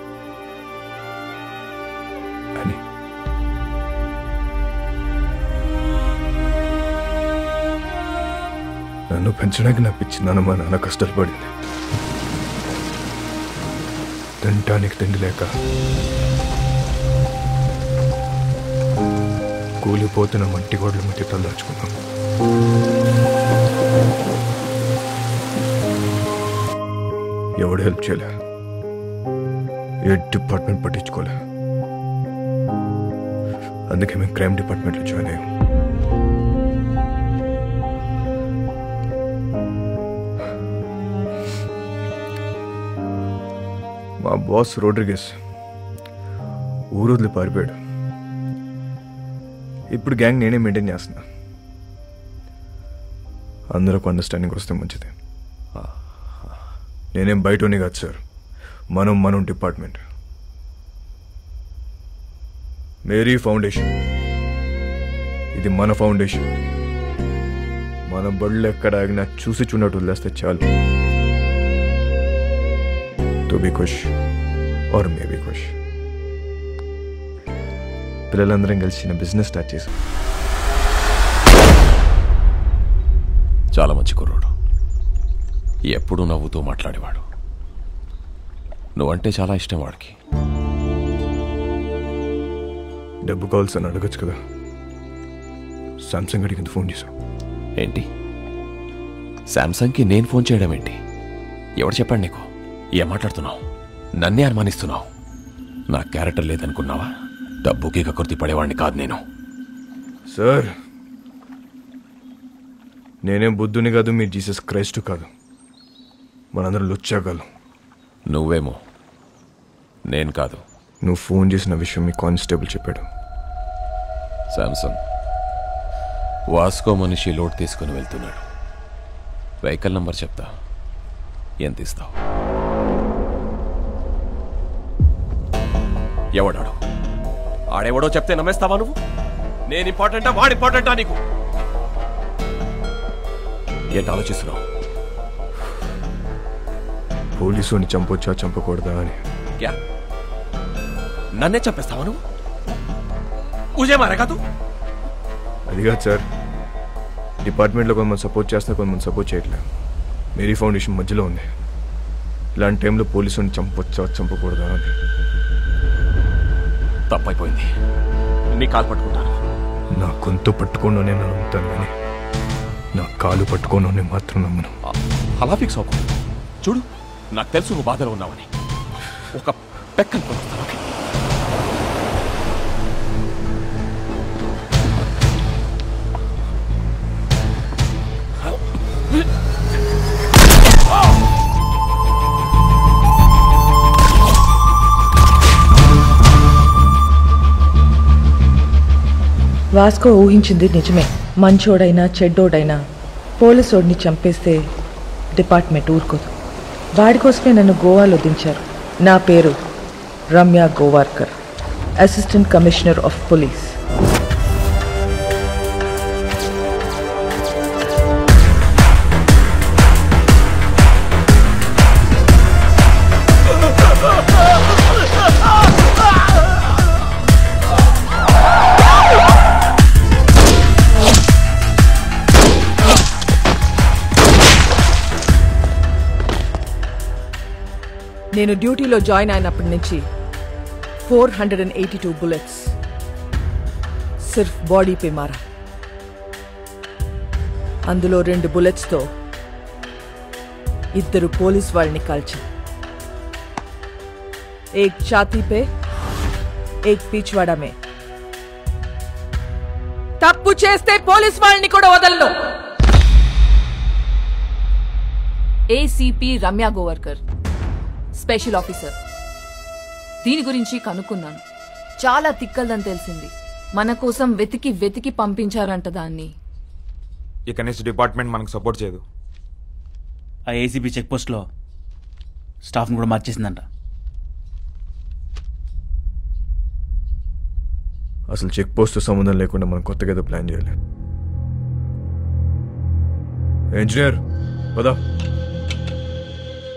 అని. నన్ను పెంచడానికి నా పిచ్చి నాన్న మా నాన్న కష్టాలు పడింది. తినటానికి తిండి లేక కూలిపోతున్న మట్టి గోడల మధ్య తల్లాచుకున్నాం. ఎవడు హెల్ప్ చేయలే, ఏ డిపార్ట్మెంట్ పట్టించుకోలే. అందుకే మేము క్రైమ్ డిపార్ట్మెంట్లో జాయిన్ అయ్యాం. మా బాస్ రోడ్రిగస్ ఊరు వదిలి పారిపోయాడు. ఇప్పుడు గ్యాంగ్ నేనే మెయింటైన్ చేస్తున్నా. అందరికి అండర్స్టాండింగ్ వస్తే మంచిది. నేనేం బయటోని కాదు సార్, మనం డిపార్ట్మెంట్. మేరీ ఫౌండేషన్, ఇది మన ఫౌండేషన్. మన బళ్ళు ఎక్కడ ఆగినా చూసి చూడట్టు వదిలేస్తే చాలు. తో బి ఖుష్ ఆర్ మే బి ఖుష్. పిల్లలందరం కలిసి చిన్న బిజినెస్ స్టార్ట్ చేశాం. చాలా మంచి కుర్రోడు, ఎప్పుడూ నవ్వుతూ మాట్లాడేవాడు. నువ్వంటే చాలా ఇష్టం వాడికి. డబ్బు కావాల్సిన అడగచ్చు కదా. శాంసంగ్ అడిగింది ఫోన్ చేశావు ఏంటి? శాంసంగ్కి నేను ఫోన్ చేయడం ఏంటి? ఎవరు చెప్పాడు నీకు? ఏం మాట్లాడుతున్నావు? నన్నే అనుమానిస్తున్నావు. నా క్యారెక్టర్ లేదనుకున్నావా? డబ్బుకి కకృతి పడేవాడిని కాదు నేను. సార్, నేనేం బుద్ధుని కాదు, మీరు జీసస్ క్రైస్ట్ కాదు. మనందరం లుచ్చాగాలం. నువ్వేమో, నేను కాదు. నువ్వు ఫోన్ చేసిన విషయం మీ కానిస్టేబుల్ చెప్పాడు. శాంసంగ్ వాస్కో మనిషి లోడ్ తీసుకుని వెళ్తున్నాడు. వెహికల్ నంబర్ చెప్తా, ఎంత ఇస్తావు? ఎవడాడు? ఆడెవడో చెప్తే నమ్మేస్తావా నువ్వు? నేను ఇంపార్టెంటా వాడు ఇంపార్టెంటా నీకు? ఏంటి ఆలోచిస్తున్నావు? పోలీసుని చంపొచ్చా చంపకూడదా అని. నన్నే చంపేస్తావా నువ్వు? ఊజే మారే కాదు. అది కాదు సార్, డిపార్ట్మెంట్లో కొంతమంది సపోర్ట్ చేస్తున్నా, కొంతమంది సపోర్ట్ చేయట్లేదు. మేరీ ఫౌండేషన్ మధ్యలో ఉంది. ఇలాంటి టైంలో పోలీసుని చంపొచ్చా చంపకూడదా అని. తప్పైపోయింది. నీ కాలు పట్టుకుంటాను. నా గొంతు పట్టుకోను నేను నమ్ముతాను, కానీ నా కాలు పట్టుకోను నేను మాత్రం నమ్మను. అలా ఫిక్స్ అవ్వకు. చూడు, నాకు తెలుసు నువ్వు బాధలో ఉన్నావని. ఒక పెక్కను కొనుస్తాను. వాస్కో ఊహించింది నిజమే. మంచోడైనా చెడ్డోడైనా పోలీసోడిని చంపేస్తే డిపార్ట్మెంట్ ఊరుకోదు. వాడి కోసమే నన్ను గోవాలో దించారు. నా పేరు Ramya Govarkar, assistant commissioner of police. నేను డ్యూటీలో జాయిన్ అయినప్పటి నుంచి 482 बुलेट्स सिर्फ बॉडी पे मारा। అందులో 2 बुलेट्स తో ఇద్దరు పోలీస్ వాళ్ళని కాల్చా। एक छाती पे एक पिछवाड़ा में। తప్పు చేస్తే పోలీస్ వాళ్ళని కూడా వదలను। ACP Ramya Govarkar special officer. దీని గురించి కనుక్కున్నాను, చాలా తిక్కల్దని తెలిసింది। మన కోసం వెతికి వెతికి పంపించారంట దాన్ని। ఇక నెక్స్ట్ డిపార్ట్మెంట్ మనకు సపోర్ట్ చేయదు। ఆ ఏసీబీ చెక్ పోస్ట్లో స్టాఫ్ని కూడా మార్చేసిందంట। అసలు చెక్ పోస్ట్ సంబంధం లేకుండా మనం కొత్తగా ఏదో ప్లాన్ చేయాలి। ఇంజనీర్ పదా।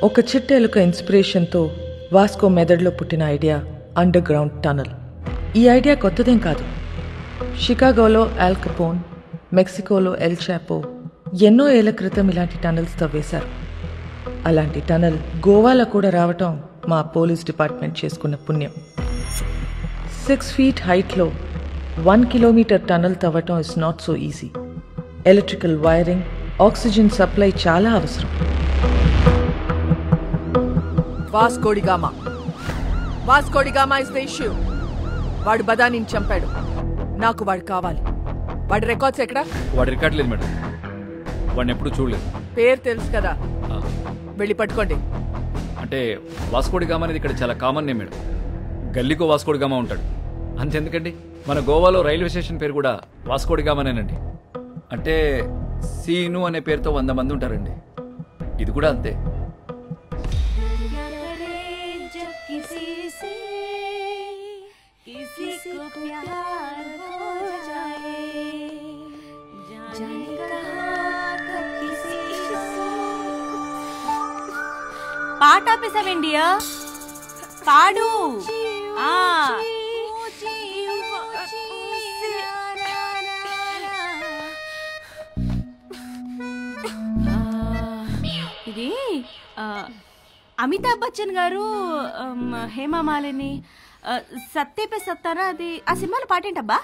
ఒక చిట్టెలుక ఇన్స్పిరేషన్తో వాస్కో మెదడులో పుట్టిన ఐడియా అండర్ గ్రౌండ్ టనల్। ఈ ఐడియా కొత్తదేం కాదు। షికాగోలో ఆల్ కపోన్, మెక్సికోలో ఎల్ చాపో ఎన్నో ఏళ్ల క్రితం ఇలాంటి టనల్స్ తవ్వేశారు। అలాంటి టనల్ గోవాలో కూడా రావటం మా పోలీస్ డిపార్ట్మెంట్ చేసుకున్న పుణ్యం। 6 feet హైట్లో 1 kilometer టనల్ తవ్వటం is not so easy. Electrical wiring, oxygen supply చాలా అవసరం। Vasco da Gama is the issue. వాడు బదానిని చంపాడు, నాకు వాడు కావాలి। వాడి రికార్డ్స్ ఎక్కడ? వాడి రికార్డ్ లేదు మేడం, వాడిని ఎప్పుడు చూడలేదు। పేరు తెలుసు కదా, వెళ్ళి పట్టుకోండి। అంటే వాస్కోడిగామా అనేది ఇక్కడ చాలా కామన్ నేమ్ మేడం, గల్లీకో వాస్కోడిగామా ఉంటాడు అంతెందుకండి, మన గోవాలో రైల్వే స్టేషన్ పేరు కూడా వాస్కోడిగామానేనండి। అంటే సీను అనే పేరుతో 100 మంది ఉంటారండి, ఇది కూడా అంతే। పాట ఆపేసావేండియా, పాడు। ఇది అమితాబ్ బచ్చన్ గారు హేమమాలిని సత్యపే సత్తారా, అది ఆ సినిమాలో పాటేంటబ్బా?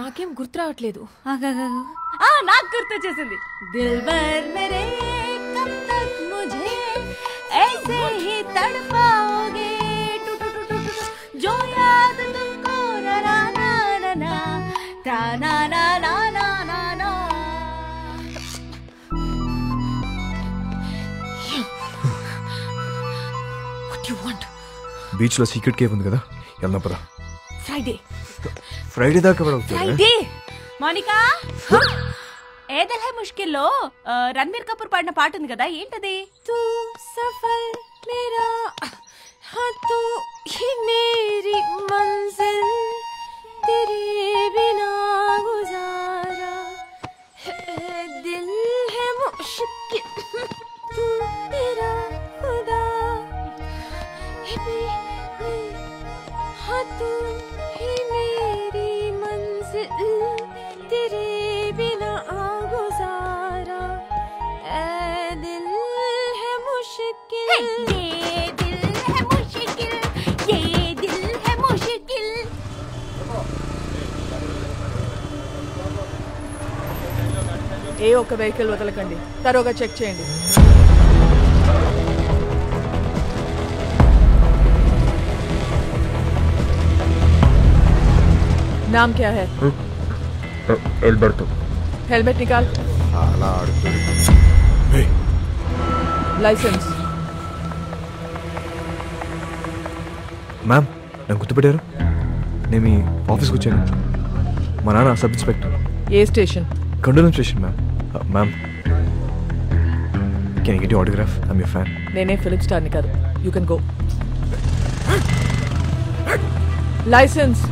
నాకేం గుర్తు రావట్లేదు। నాకు గుర్తొచ్చేసింది। దిల్బర్ మేరే కబ్ తక్ ముझे ऐसे ही तड़पाओगे जो याद तुमको ना ना ना ना ना ता ना ना ना ना ना ना। What do you want? Beach లో సీక్రెట్ కేవ్ ఉంది కదా, వెళ్దాం పదా। ఫ్రైడే దాకా ఫ్రైడే మోనికా, ఏ దిల్ హై ముష్కిల్లో రణబీర్ కపూర్ పాడిన పాట ఉంది కదా, ఏంటది? తూ సఫర్ మేరా हाँ तू ही मेरी मंजिल तेरे बिना गुजारा दिल है मुश्किल तू मेरा खुदा हाँ तू ही मेरी मंजिल तेरे बिना गुजारा दिल है मुश्किल ఏ ఒక్క వెహికల్ వదలకండి, తరోగా చెక్ చేయండి। नाम क्या है? एल्बर्टो। हेलमेट निकाल। लाइसेंस। మ్యామ్ నన్ను గుర్తుపెట్టారు? నేను మీ ఆఫీస్కి వచ్చాను, మా నాన్న sub inspector. A station? కండోలం station ma'am. Ma'am can you get your autograph? I'm your fan. నేనే ఫిలిప్ స్టార్ని కాదు, యూ కెన్ గో। లైసెన్స్।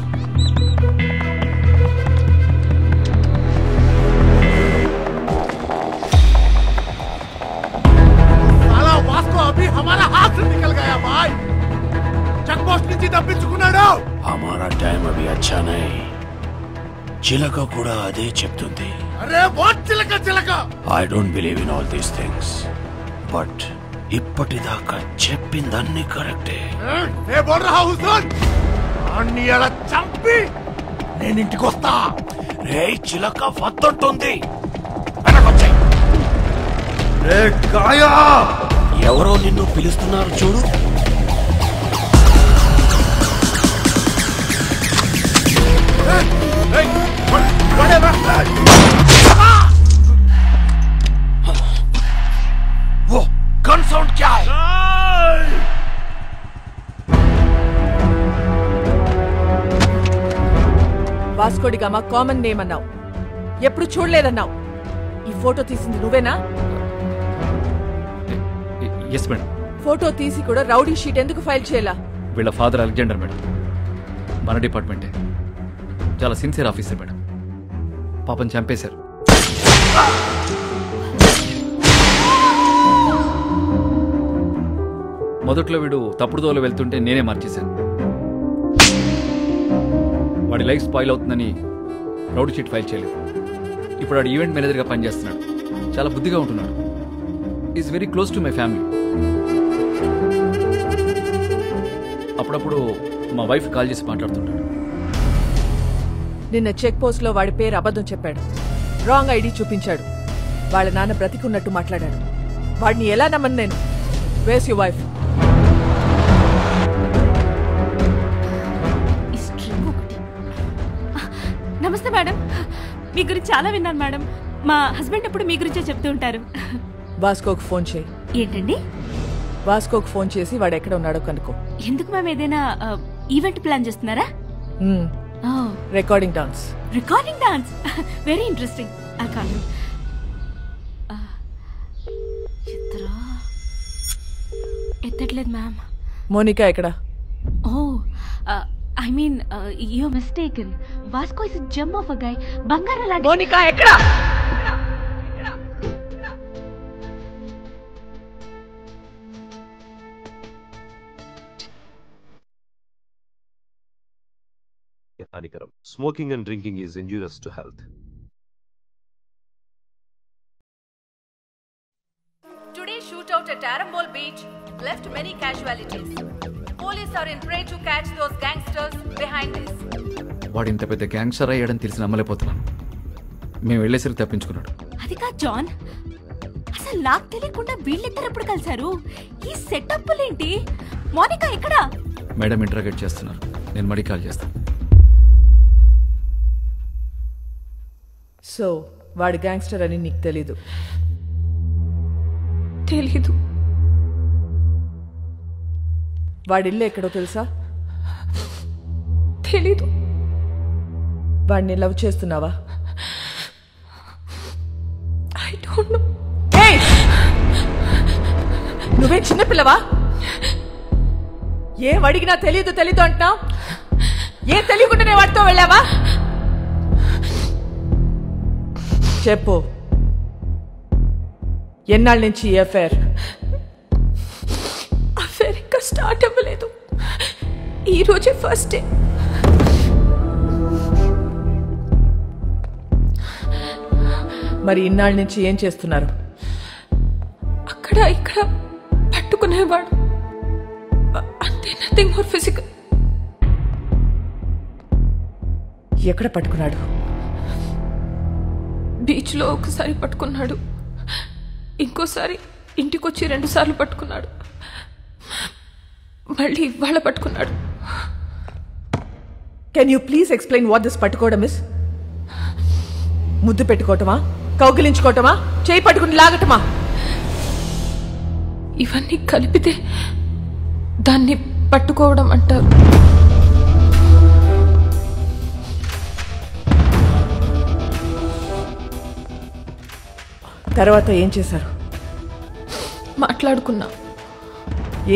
साला वास्को अभी हमारा हाथ से निकल गया भाई, चेक पोस्ट నుంచి తప్పించుకున్నాడు। हमारा टाइम अभी अच्छा नहीं, చిలక కూడా అదే చెప్తుంది। అరే వాట్ చిలక చిలక? I don't believe in all these things, but ఇప్పటిదాకా చెప్పిందన్నీ కరెక్టే. मैं बोल रहा हूँ सुन, అన్ని ఎలా చంపి నేను ఇంటికి వస్తా. రే చిలక వద్దంటుంది, వెనకొచ్చాయి. రే కాయా, ఎవరో నిన్ను పిలుస్తున్నారు చూడు. वो गन साउंड क्या है? వాస్కోడిగామా కామన్ నేమ్ అన్నావు, ఎప్పుడు చూడలేదన్నావు. ఈ ఫోటో తీసింది నువ్వేనా? Yes madam. ఫోటో తీసి కూడా రౌడీ షీట్ ఎందుకు ఫైల్ చేయాలా? వీళ్ళ ఫాదర్ అలెగ్జాండర్ మేడం, మన డిపార్ట్మెంటే. చాలా సిన్సియర్ ఆఫీసర్ మేడం. పాపం చంపేశారు. మొదట్లో వీడు తప్పుడు దోలో వెళ్తుంటే నేనే మార్చేశాను. వాడి లైఫ్ స్పాయిల్ అవుతుందని రౌడీ షీట్ ఫైల్ చేయలేదు. ఇప్పుడు వాడు ఈవెంట్ మేనేజర్గా పనిచేస్తున్నాడు. చాలా బుద్ధిగా ఉంటున్నాడు. Is very close to my family. అప్పుడప్పుడు మా వైఫ్ కాల్ చేసి మాట్లాడుతుంటాడు. నిన్న చెక్ పోస్ట్ లో వాడి పేరు అబద్ధం చెప్పాడు, రాంగ్ ఐడి చూపించాడు. వాళ్ళ నాన్న బ్రతికున్నట్టు మాట్లాడాడు. వాడిని ఎలా నమ్మను నేను? Where's your wife? నమస్తే మేడం, మీ గురించి చాలా విన్నాను మేడం. మా హస్బెండ్ ఎప్పుడు మీ గురించే చెప్తూ ఉంటారు. వాస్కోకు ఫోన్ చేయి. ఏంటండి? వాస్కోకు ఫోన్ చేసి వాడు ఎక్కడ ఉన్నాడో కనుక్కో. ఎందుకు మేము ఏదైనా ఈవెంట్ ప్లాన్ చేస్తున్నారా? Recording dance. Recording dance, very interesting. ఎత్తట్లేదు మ్యామ్. మోనికా ఎక్కడ? Oh I mean, you're mistaken. Vasco is a gem of a guy. Bangara లాంటి. మోనికా ఎక్కడ? హానికరం. Smoking and drinking is injurious to health. Today's shootout at Arambol Beach left many casualties. Police are in prey to catch those gangsters behind this. వాడు ఇంత పెద్ద gangster అయ్యాడని తెలిసి నమ్మలేకపోతున్నాను. మేము వెళ్ళేసరికి తప్పించుకున్నాడు. అది కాదు జాన్, అసలు నాకు తెలియకుండా వీళ్ళిద్దరు ఎప్పుడు కలిశారు? ఈ సెటప్లేంటి? మోనికా ఎక్కడ? మేడం ఇంటరాగేట్ చేస్తున్నారు. నేను మడి కాల్ చేస్తాను. సో వాడు గ్యాంగ్స్టర్ అని నీకు తెలీదు? తెలీదు. వాడిల్లు ఎక్కడో తెలుసా? తెలీదు. వాడిని లవ్ చేస్తున్నావా? I don't know. నువ్వే చిన్నపిల్లవా? ఏం అడిగినా తెలీదు తెలీదు అంటున్నావు. ఏం తెలియకుండానే వాడితో వెళ్ళావా? చెప్పు, ఎన్నాళ్ళ నుంచి ఈ అఫైర్? అఫైర్ ఇంకా స్టార్ట్ అవ్వలేదు, ఈ రోజే ఫస్ట్ డే. మరి ఇన్నాళ్ళ నుంచి ఏం చేస్తున్నారు? అక్కడ ఇక్కడ పట్టుకునేవాడు అంతే, నథింగ్ మోర్ ఫిజికల్. ఎక్కడ పట్టుకున్నాడు? బీచ్లో ఒకసారి పట్టుకున్నాడు, ఇంకోసారి ఇంటికొచ్చి 2 సార్లు పట్టుకున్నాడు, మళ్ళీ ఇవాళ పట్టుకున్నాడు. Can you please explain what this పట్టుకోవడం ఇస్? ముద్దు పెట్టుకోవటమా, కౌగిలించుకోవటమా, చేయి పట్టుకుని లాగటమా? ఇవన్నీ కలిపితే దాన్ని పట్టుకోవడం అంటారు. తర్వాత ఏం చేశారు? మాట్లాడుకున్నా.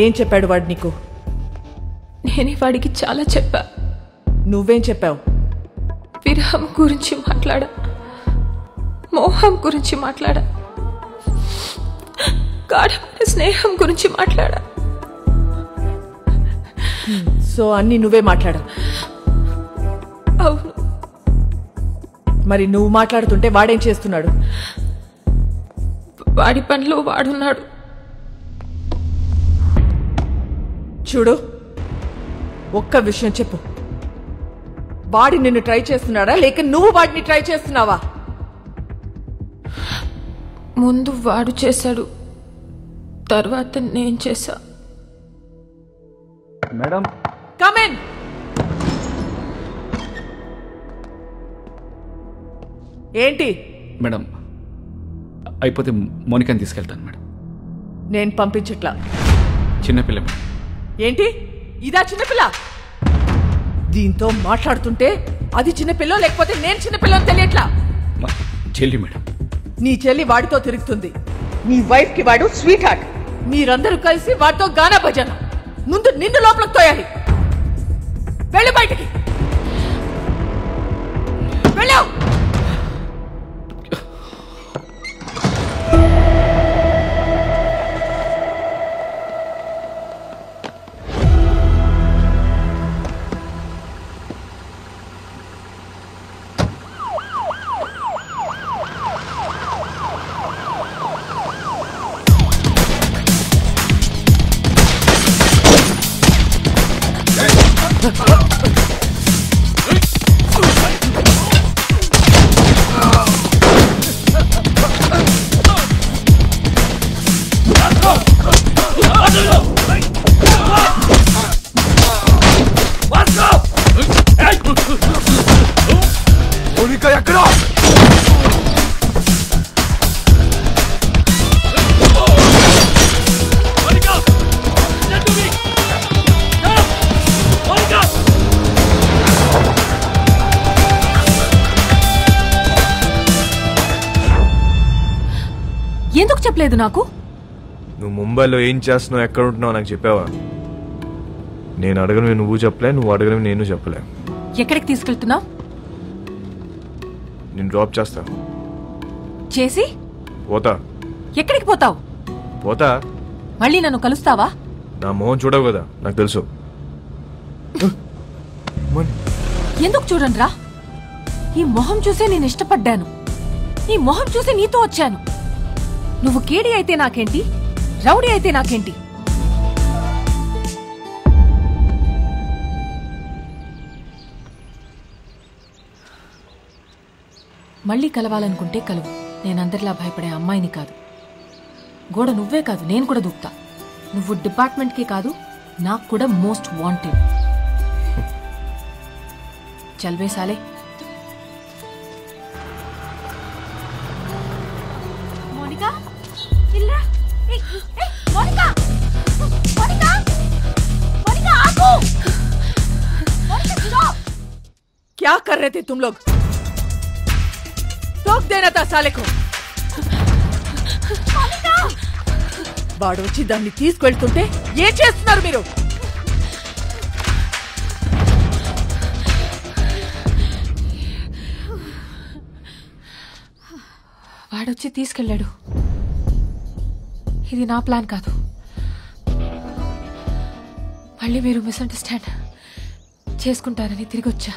ఏం చెప్పాడు వాడు నీకు? నేనే వాడికి చాలా చెప్పా. నువ్వేం చెప్పావు? విరహం గురించి మాట్లాడా, మోహం గురించి మాట్లాడా, గాఢమైన స్నేహం గురించి మాట్లాడా. సో అన్ని నువ్వే మాట్లాడావు? అవును. మరి నువ్వు మాట్లాడుతుంటే వాడేం చేస్తున్నాడు? వాడి పనిలో వాడున్నాడు. చూడు, ఒక్క విషయం చెప్పు. వాడి నిన్ను ట్రై చేస్తున్నాడా లేక నువ్వు వాడిని ట్రై చేస్తున్నావా? ముందు వాడు చేశాడు, తర్వాత నేను చేశా. Madam come in. ఏంటి? మేడం అయిపోతే మోనికాని తీసుకెళ్తాను మేడం. నేను పంపించట్లా. చిన్నపిల్ల మేడం. ఏంటి ఇదా చిన్నపిల్ల? దీంతో మాట్లాడుతుంటే అది చిన్నపిల్ల లేకపోతే నేను చిన్నపిల్ల తెలియట్లా. చెల్లి మేడం. నీ చెల్లి వాడితో తిరుగుతుంది, నీ వైఫ్ కి వాడు స్వీట్ హార్ట్. మీరందరూ కలిసి వాడితో గానా భజన. ముందు నిన్ను లోపలికి తోయాలి. వెళ్ళు బయటికి, వెళ్ళావు. మోనికా ఎక్కడ? ఎందుకు చెప్పలేదు నాకు? నువ్వు ముంబైలో ఏం చేస్తున్నావు, ఎక్కడ ఉంటున్నావు నాకు చెప్పావా? నేను అడగను నువ్వు చెప్పలే, నువ్వు అడగను నేను చెప్పలే. ఎక్కడికి తీసుకెళ్తున్నావు? నేను డ్రాప్ చేస్తా. చేసి పోతా. ఎక్కడికి పోతావు? పోతా. మళ్ళీ నన్ను కలుస్తావా? నా మొహం చూడవు కదా, నాకు తెలుసు. ఎందుకు చూడండిరా, ఈ మొహం చూసే నేను ఇష్టపడ్డాను. ఈ మొహం చూసి నీతో వచ్చాను. నువ్వు కేడి అయితే నాకేంటి, రౌడీ అయితే నాకేంటి? మళ్ళీ కలవాలనుకుంటే కలువు. నేనందరిలా భయపడే అమ్మాయిని కాదు. గోడ నువ్వే కాదు, నేను కూడా దూకుతా. నువ్వు డిపార్ట్మెంట్కి కాదు, నాకు కూడా మోస్ట్ వాంటెడ్. చల్వే సాలే. మోనికా ఇల్లా. మోనికా మోనికా మోనికా ఆగు. మోనికా स्टॉप. क्या कर रहे थे तुम लोग? टोक देना था साले को. వాడు వచ్చి దాన్ని తీసుకెళ్తుంటే ఏం చేస్తున్నారు మీరు? వాడొచ్చి తీసుకెళ్ళాడు. ఇది నా ప్లాన్ కాదు. మళ్ళీ మీరు మిస్అండర్స్టాండ్ చేసుకుంటారని తిరిగి వచ్చా.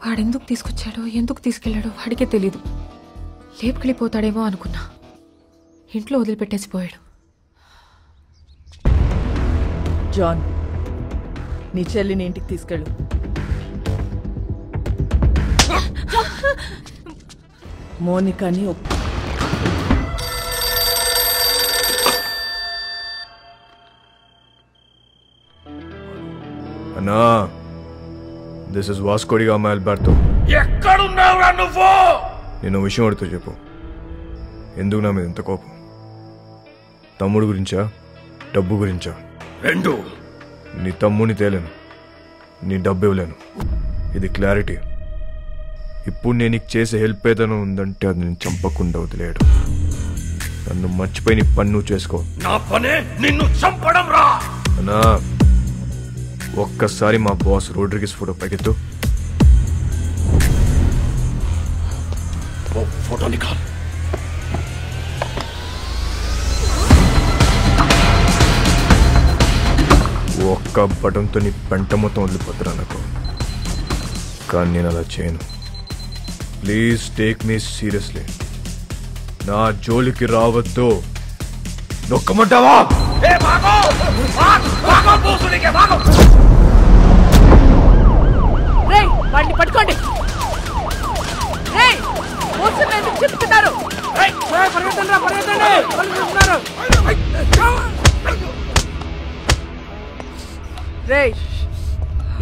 వాడెందుకు తీసుకొచ్చాడో ఎందుకు తీసుకెళ్లాడో వాడికే తెలీదు. లేపుకెళ్ళిపోతాడేమో అనుకున్నా. ఇంట్లో వదిలిపెట్టేసిపోయాడు. జాన్, నీ చెల్లిని ఇంటికి తీసుకెళ్ళు. మోనికాని అన్నా, this is Vasco da Gama Alberto. ఎక్కడున్నావురా నువ్వు? నేను విషయం అడుగుతూ చెప్పు. ఎందుకు నా మీద ఇంత కోపం? తమ్ముడు గురించా, డబ్బు గురించా? రెండు. నీ తమ్ముని తేలేను, నీ డబ్బు ఇవ్వలేను. ఇది క్లారిటీ. ఇప్పుడు నేను నీకు చేసే హెల్ప్ ఏదైనా ఉందంటే అది నేను చంపకుండా వదిలేయడం. నన్ను మర్చిపోయి నీ పని నువ్వు చేసుకో. నా పనే నిన్ను చంపడం రా. అన్నా, ఒక్కసారి మా బాస్ రోడ్రిగిస్ ఫోటో పైకెత్తు. ఫోటో నికాల్. ఒక్క బటన్తో నీ పెంట మొత్తం వదిలిపోతున్నా నాకు. కానీ నేను అలా చేయను. Please take me seriously. నా జోలికి రావద్దు. నొక్కమంటావా? రేయ్ వాడిని పట్టుకోండి. రేయ్ పోస్టర్లు ఎందుకు చెప్తున్నారు? రేయ్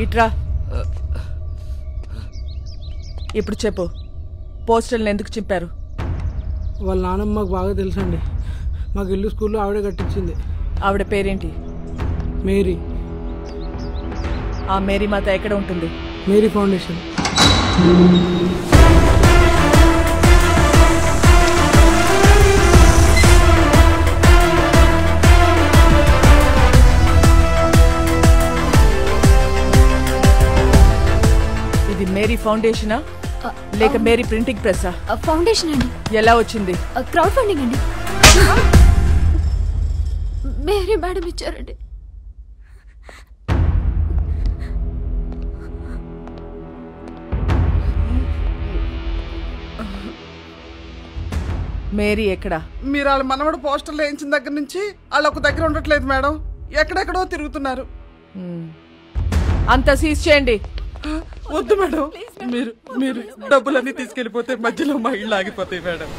ఇట్రా. ఇప్పుడు చెప్పు, పోస్టర్లను ఎందుకు చింపారు? వాళ్ళ నాన్నమ్మ మాకు బాగా తెలుసండి. మాకు ఇల్లు స్కూల్లో ఆవిడే కట్టించింది. ఆవిడ పేరేంటి? మేరీ. ఆ మేరీ మాత ఎక్కడ ఉంటుంది? Mary foundation. ఇది మేరీ ఫౌండేషనా లేక మేరీ ప్రింటింగ్ ప్రెస్సా? ఫౌండేషన్ అండి. ఎలా వచ్చింది? క్రౌడ్ ఫండింగ్ అండి. మేరీ మేడం ఇచ్చారండి. మేరీ ఎక్కడ? మీరు వాళ్ళ మనవడు పోస్టర్లు వేయించిన దగ్గర నుంచి వాళ్ళు ఒక దగ్గర ఉండట్లేదు మేడం. ఎక్కడెక్కడో తిరుగుతున్నారు. అంతా సీజ్ చేయండి. వద్దు మేడం, మీరు మీరు డబ్బులన్నీ తీసుకెళ్ళిపోతే మధ్యలో మా ఇళ్ళు ఆగిపోతాయి మేడం.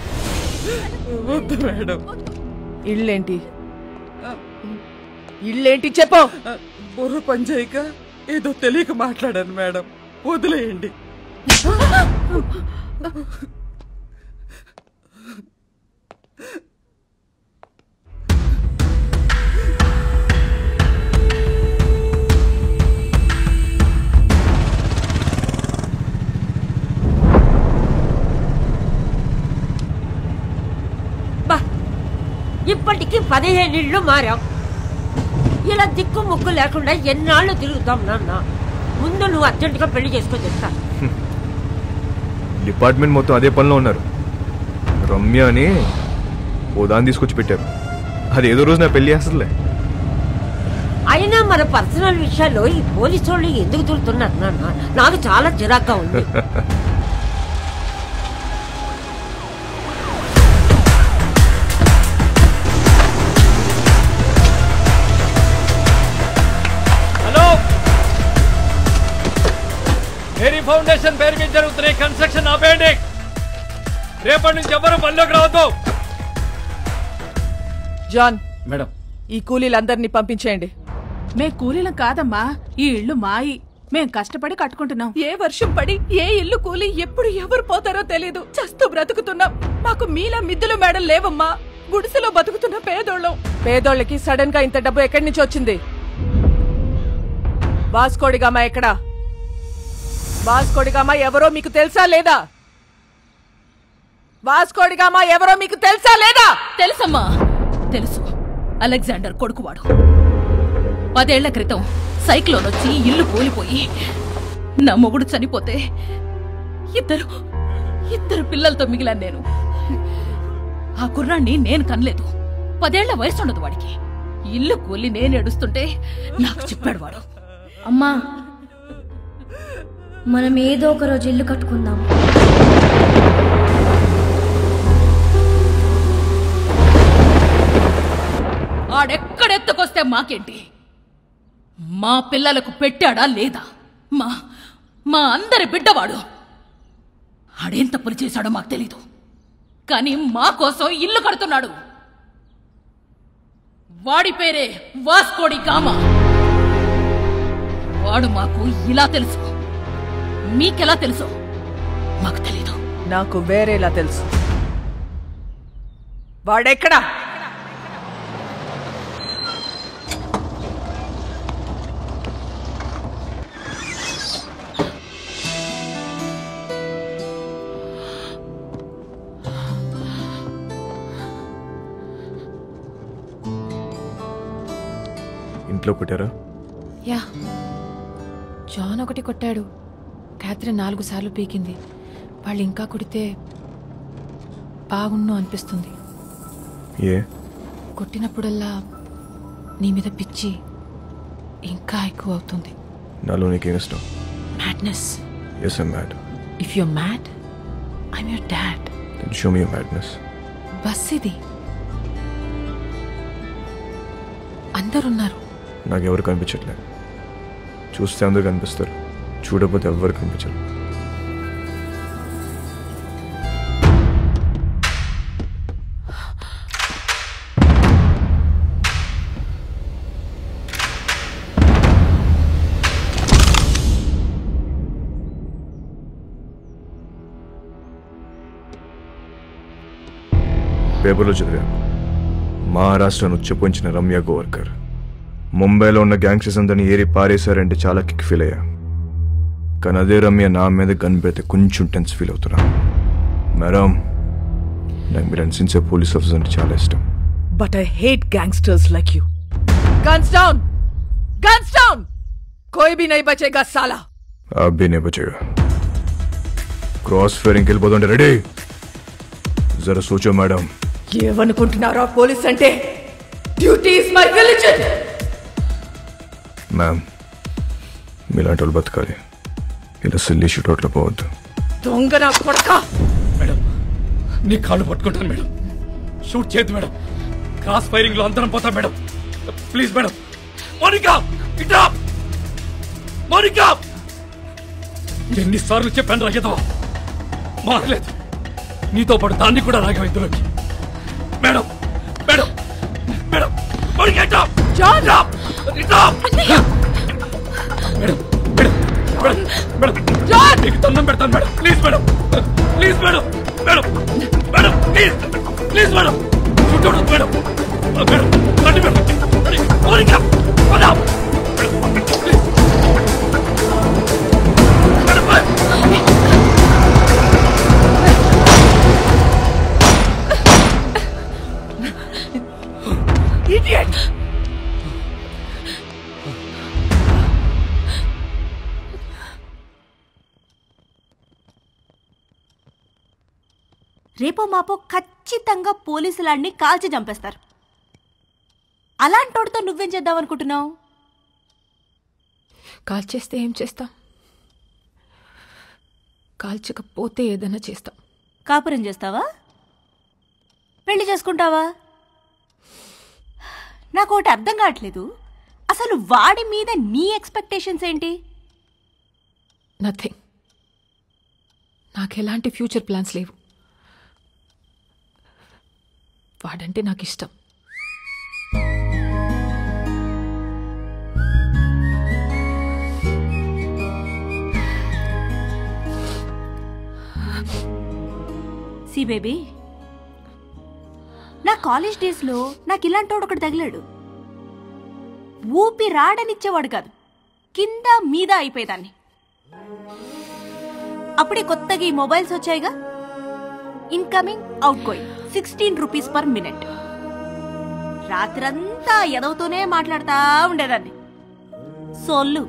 వద్దు మేడం. ఇళ్ళేంటి? ఇళ్ళేంటి చెప్పు. బుర్ర పంచాయిక ఏదో తెలియక మాట్లాడాను మేడం, వదిలేయండి. ఇప్పటికి 15 ఇళ్ళు మారాం. ఇలా దిక్కు ముక్కు లేకుండా ఎన్నాళ్ళు తిరుగుతాం నాన్న. ముందు నువ్వు అర్జెంటుగా పెళ్లి చేసుకొని చెప్తా. డిపార్ట్మెంట్ మొత్తం అదే పనిలో ఉన్నారు. రమ్య అని ఓ దాన్ని తీసుకొచ్చి పెట్టారు. అది ఏదో రోజు నా పెళ్లి చేస్తుందిలే. అయినా మన పర్సనల్ విషయాల్లో ఈ పోలీసు వాళ్ళు ఎందుకు తిరుగుతున్నారు నాన్న? నాకు చాలా చిరాగ్గా ఉంది. మేరీ ఫౌండేషన్ పేరు మీద జరుగుతున్న కన్స్ట్రక్షన్ ఆపేయండి. రేపటి నుంచి ఎవరు పనిలోకి రావద్దు. జాన్ మేడం, ఈ కూలీలందరినీ పంపించేయండి. మేం కూలీలం కాదమ్మా, ఈ ఇల్లు మాయి. మేం కష్టపడి కట్టుకుంటున్నాం. ఏ వర్షం పడి ఏ ఇల్లు కూలి ఎప్పుడు ఎవరు పోతారో తెలీదు. చస్తూ బ్రతుకుతున్నాం. మాకు మీలా మిద్దులు మేడలు లేవమ్మా. గుడిసెలో బతుకుతున్న పేదోళ్ళం. పేదోళ్ళకి సడన్ గా ఇంత డబ్బు ఎక్కడి నుంచి వచ్చింది? వాస్కోడిగామా ఎక్కడా? వాస్కోడిగామా ఎవరో మీకు తెలుసా లేదా? వాస్కోడిగామా ఎవరో మీకు తెలుసా లేదా? తెలుసమ్మా, తెలుసు. అలెగ్జాండర్ కొడుకువాడు. 10 ఏళ్ల క్రితం సైక్లోన్ వచ్చి ఇల్లు కూలిపోయి నా మొగుడు చనిపోతే ఇద్దరు పిల్లలతో మిగిలాను నేను. ఆ కుర్రాన్ని నేను కనలేదు. 10 ఏళ్ల వయసు ఉండదు వాడికి. ఇల్లు కూలి నేను ఏడుస్తుంటే నాకు చెప్పాడు వాడు, అమ్మా మనం ఏదో ఒక రోజు ఇల్లు కట్టుకుందాం. ఆడెక్కడెత్తుకొస్తే మాకేంటి? మా పిల్లలకు పెట్టాడా లేదా? మా అందరి బిడ్డవాడు. ఆడేం తప్పులు చేశాడో మాకు తెలీదు, కానీ మా కోసం ఇల్లు కడుతున్నాడు. వాడి పేరే వాస్కోడి గామా. వాడు మాకు ఇలా తెలుసు. మీకెలా తెలుసు? మాకు తెలీదు. నాకు వేరేలా తెలుసు. వాడెక్కడా? ఇంట్లో కొట్టారా? యా, జాన్ ఒకటి కొట్టాడు. క్యాథరిన్ 4 సార్లు పీకింది. వాళ్ళు ఇంకా కొడితే బాగుండు అనిపిస్తుంది. ఏ? కొట్టినప్పుడల్లా నీ మీద పిచ్చి ఇంకా ఎక్కువ అవుతుంది. నాలో నీకేం ఇష్టం? Madness. Yes, I'm mad. If you're mad, I'm your dad. Then show me your madness. Bus ఇది. అందరున్నారు. నాకెవరు కనిపించట్లేదు. చూస్తే అందరు కనిపిస్తారు, చూడకపోతే ఎవరు కనిపించరు. పేపర్లో చదివా, మహారాష్ట్రను ఉచ్చపోంచిన రమ్య గోవర్కర్ ముంబైలో ఉన్న గ్యాంగ్స్టర్స్ అందరినీ ఏరి పారేశారంటే చాలా కిక్ ఫీల్ అయ్యా. కానీ అదే రమ్య నా మీద గన్ పెడితే కొంచెం టెన్స్ ఫీల్ అవుతున్నా. మేడం, నాకు మీరు అనిసించే పోలీస్ ఆఫీసర్ అంటే చాలా ఇష్టం. But I hate gangsters like you. Guns down! Guns down! कोई भी नहीं बचेगा साला. आप भी नहीं बचेगा. क्रॉस फायरिंग के लिए बोलते हैं रेडी. जरा सोचो मैडम. ఏమనుకుంటున్నారా పోలీస్ అంటే? Duty is my religion. Ma'am, మీలాంటి వాళ్ళు బతకాలి, ఇలా సిల్లీ షూట్అవుట్లో పోవద్దు. దొంగ నా కొడక. మేడం, నీ కాళ్ళు పట్టుకుంటాను మేడం. షూట్ చేయద్దు మేడం. క్రాస్ ఫైరింగ్ లో అందరం పోతాం మేడం. Please madam. మోనికా, ఇట్రా. మోనికా, ఎన్నిసార్లు చెప్పాను రాగేదో మారలేదు. నీతో పాటు దాన్ని కూడా రాగం ఇందులోకి. మేడం, మేడం, మేడం, మోనికా ఇట్రా. ఇట్రా. మేడం, మేడం, మేడం, మేడం, నీకు దండం పెడతాను madam. Please madam, please madam, madam, madam, please, please madam. చూడదు మేడం, మేడం, రండి మేడం. మోనికా, పదా. Please madam. Idiot! రేపో మాపో ఖచ్చితంగా పోలీసులాడిని కాల్చి చంపేస్తారు. అలాంటోడితో నువ్వేం చేద్దాం అనుకుంటున్నావు? కాల్చేస్తే ఏం చేస్తాం? కాల్చకపోతే ఏదైనా చేస్తాం. కాపురం చేస్తావా? పెళ్లి చేసుకుంటావా? నాకు ఒకటి అర్థం కావట్లేదు. అసలు వాడి మీద నీ ఎక్స్పెక్టేషన్స్ ఏంటి? నథింగ్. నాకు ఎలాంటి ఫ్యూచర్ ప్లాన్స్ లేవు. వాడంటే నాకు ఇష్టం. సి బేబీ, నా కాలేజ్ డేస్లో నాకు ఇలాంటోడు ఒకటి తగిలాడు. ఊపి రాడనిచ్చేవాడు కాదు, కింద మీద అయిపోయేదాన్ని. అప్పుడే కొత్తగా ఈ మొబైల్స్ వచ్చాయిగా, incoming out going 16 rupees per minute. రాత్రంతా ఎదవుతూనే మాట్లాడుతూ ఉండేదాన్ని. సోళ్ళు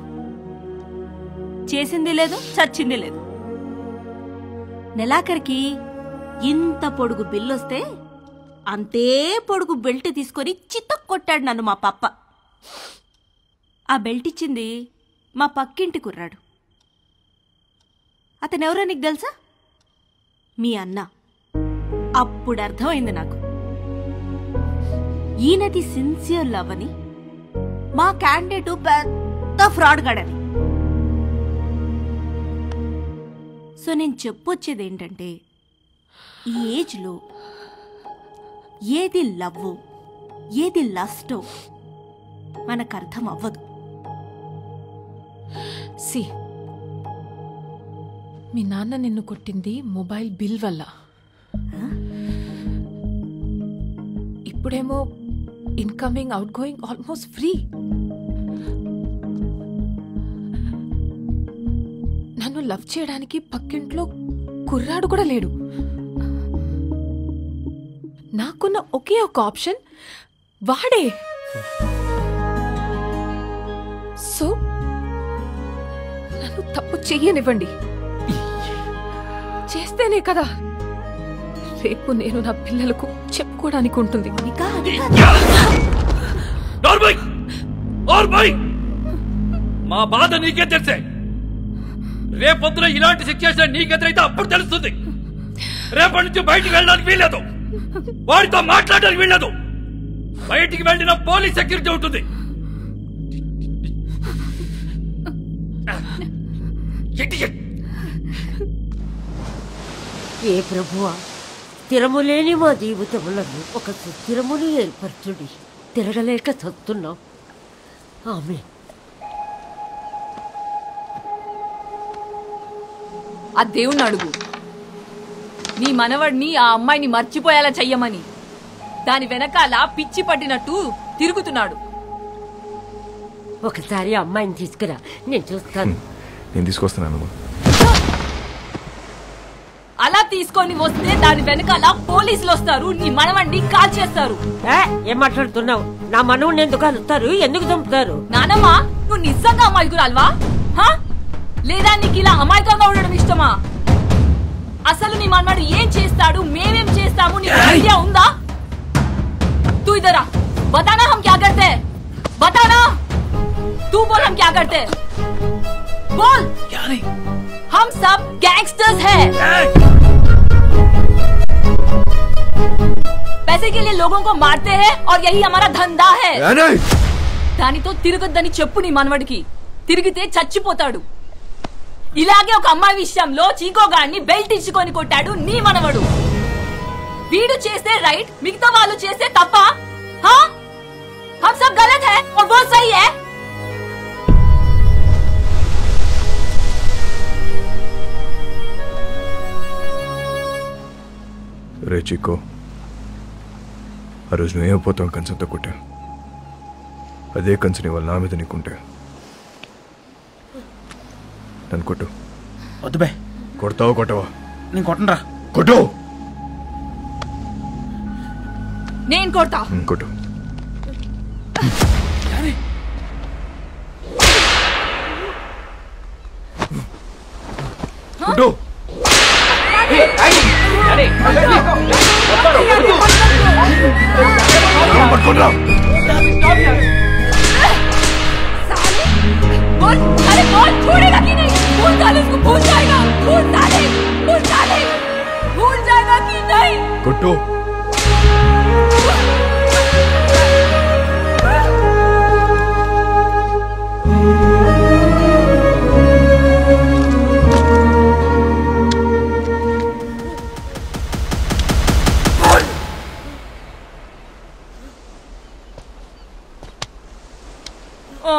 చేసింది లేదు, చచ్చింది లేదు. నెలాఖరికి ఇంత పొడుగు బిల్లొస్తే అంతే పొడుగు బెల్ట్ తీసుకొని చిత్తకు కొట్టాడు నన్ను మా పప్ప. ఆ బెల్ట్ ఇచ్చింది మా పక్కింటి కుర్రాడు. అతనెవరో నీకు తెలుసా? మీ అన్న. అప్పుడు అర్థమైంది నాకు, ఈయనది సిన్సియర్ లవ్ అని, మా క్యాండిడేట్ పెద్ద ఫ్రాడ్ గాడని. సో నేను చెప్పొచ్చేది ఏంటంటే, ఈ ఏజ్లో ఏది లవ్ ఏది లస్టో మనకు అర్థం అవ్వదు. సి, మీ నాన్న నిన్ను కొట్టింది మొబైల్ బిల్ వల్ల. ఇప్పుడేమో incoming out going almost free. నన్ను లవ్ చేయడానికి పక్కింట్లో కుర్రాడు కూడా లేడు. నాకున్న ఒకే ఒక ఆప్షన్ వాడే. సో నన్ను తప్పు చెయ్యనివ్వండి. చేస్తేనే కదా రేపు నేను నా పిల్లలకు చెప్పుకోవడానికి ఉంటుంది. మా బాధ నీకే తెలిసే. రేపొద్దున ఇలాంటి సిచ్యువేషన్ నీకెదురైతే అప్పుడు తెలుస్తుంది. రేపటి నుంచి బయటికి వెళ్ళడానికి వీల్లేదు, వాడితో మాట్లాడడానికి వీల్లేదు. బయటికి వెళ్ళిన పోలీస్ సెక్యూరిటీ ఉంటుంది. ఏ ప్రభువా, స్థిరములేని మా జీవితములను ఒక సుస్థిరముని ఏర్పరచుడి. తిరగలేక చస్తున్నాం. ఆమె ఆ దేవుణ్ణి అడుగు, నీ మనవడిని ఆ అమ్మాయిని మర్చిపోయేలా చెయ్యమని. దాని వెనకాల పిచ్చి పట్టినట్టు తిరుగుతున్నాడు. ఒకసారి అమ్మాయిని తీసుకురా, నేను చూస్తాను. నేను తీసుకొస్తున్నాను. అలా తీసుకొని వస్తే దాని వెనకాల పోలీసులు వస్తారు, నీ మనవడిని కాల్ చేస్తారు. ఏం మాట్లాడుతున్నావు? నా మనవుని ఎందుకు అలుస్తారు? ఎందుకు చంపుతారు? నానమ్మ, నువ్వు నిజంగా అమాయకురాల్వా? లేదా నీకు ఇలా అమాయకంగా ఉండడం ఇష్టమా? అసలు నీ మనవాడు ఏం చేస్తాడు, మేమేం చేస్తాము, నీకు ఐడియా ఉందా? तू इधर आ, बताना हम क्या करते हैं, बताना. तू बोल हम क्या करते हैं, बोल. क्या नहीं, हम सब गैंगस्टर्स हैं. पैसे के लिए लोगों को मारते हैं और यही हमारा धंधा है. దానితో తిరగొద్దని చెప్పు నీ మనవడికి. తిరిగితే చచ్చిపోతాడు. ఇలాగే ఒక అమ్మాయి విషయంలో చీకోగాడిని బెల్ట్ ఇచ్చుకొని కొట్టాడు నీ మనవడు. వీడు చేస్తే రైట్, మిగతా వాళ్ళు చేస్తే తప్ప? हम सब गलत है और वो सही है. రే చిక్కో, ఆ రోజు నువ్వేమైపోతావు కంచంతో కొట్టా. అదే కంచని వాళ్ళ నా మీద నీకుంటే నన్ను కొట్టు. వద్దు బే. కొడతావు కొట్టవా? నేను కొట్టనరా. కొట్టు. నేను కొడతా. కొట్టు. కొట్టు. పట్టుకోండి. अरे कौन छोड़ेगा कि नहीं? भूल डाल उसको, भूल जाएगा. भूल डाले, भूल डाले, भूल जाएगा कि नहीं? कुट्टू.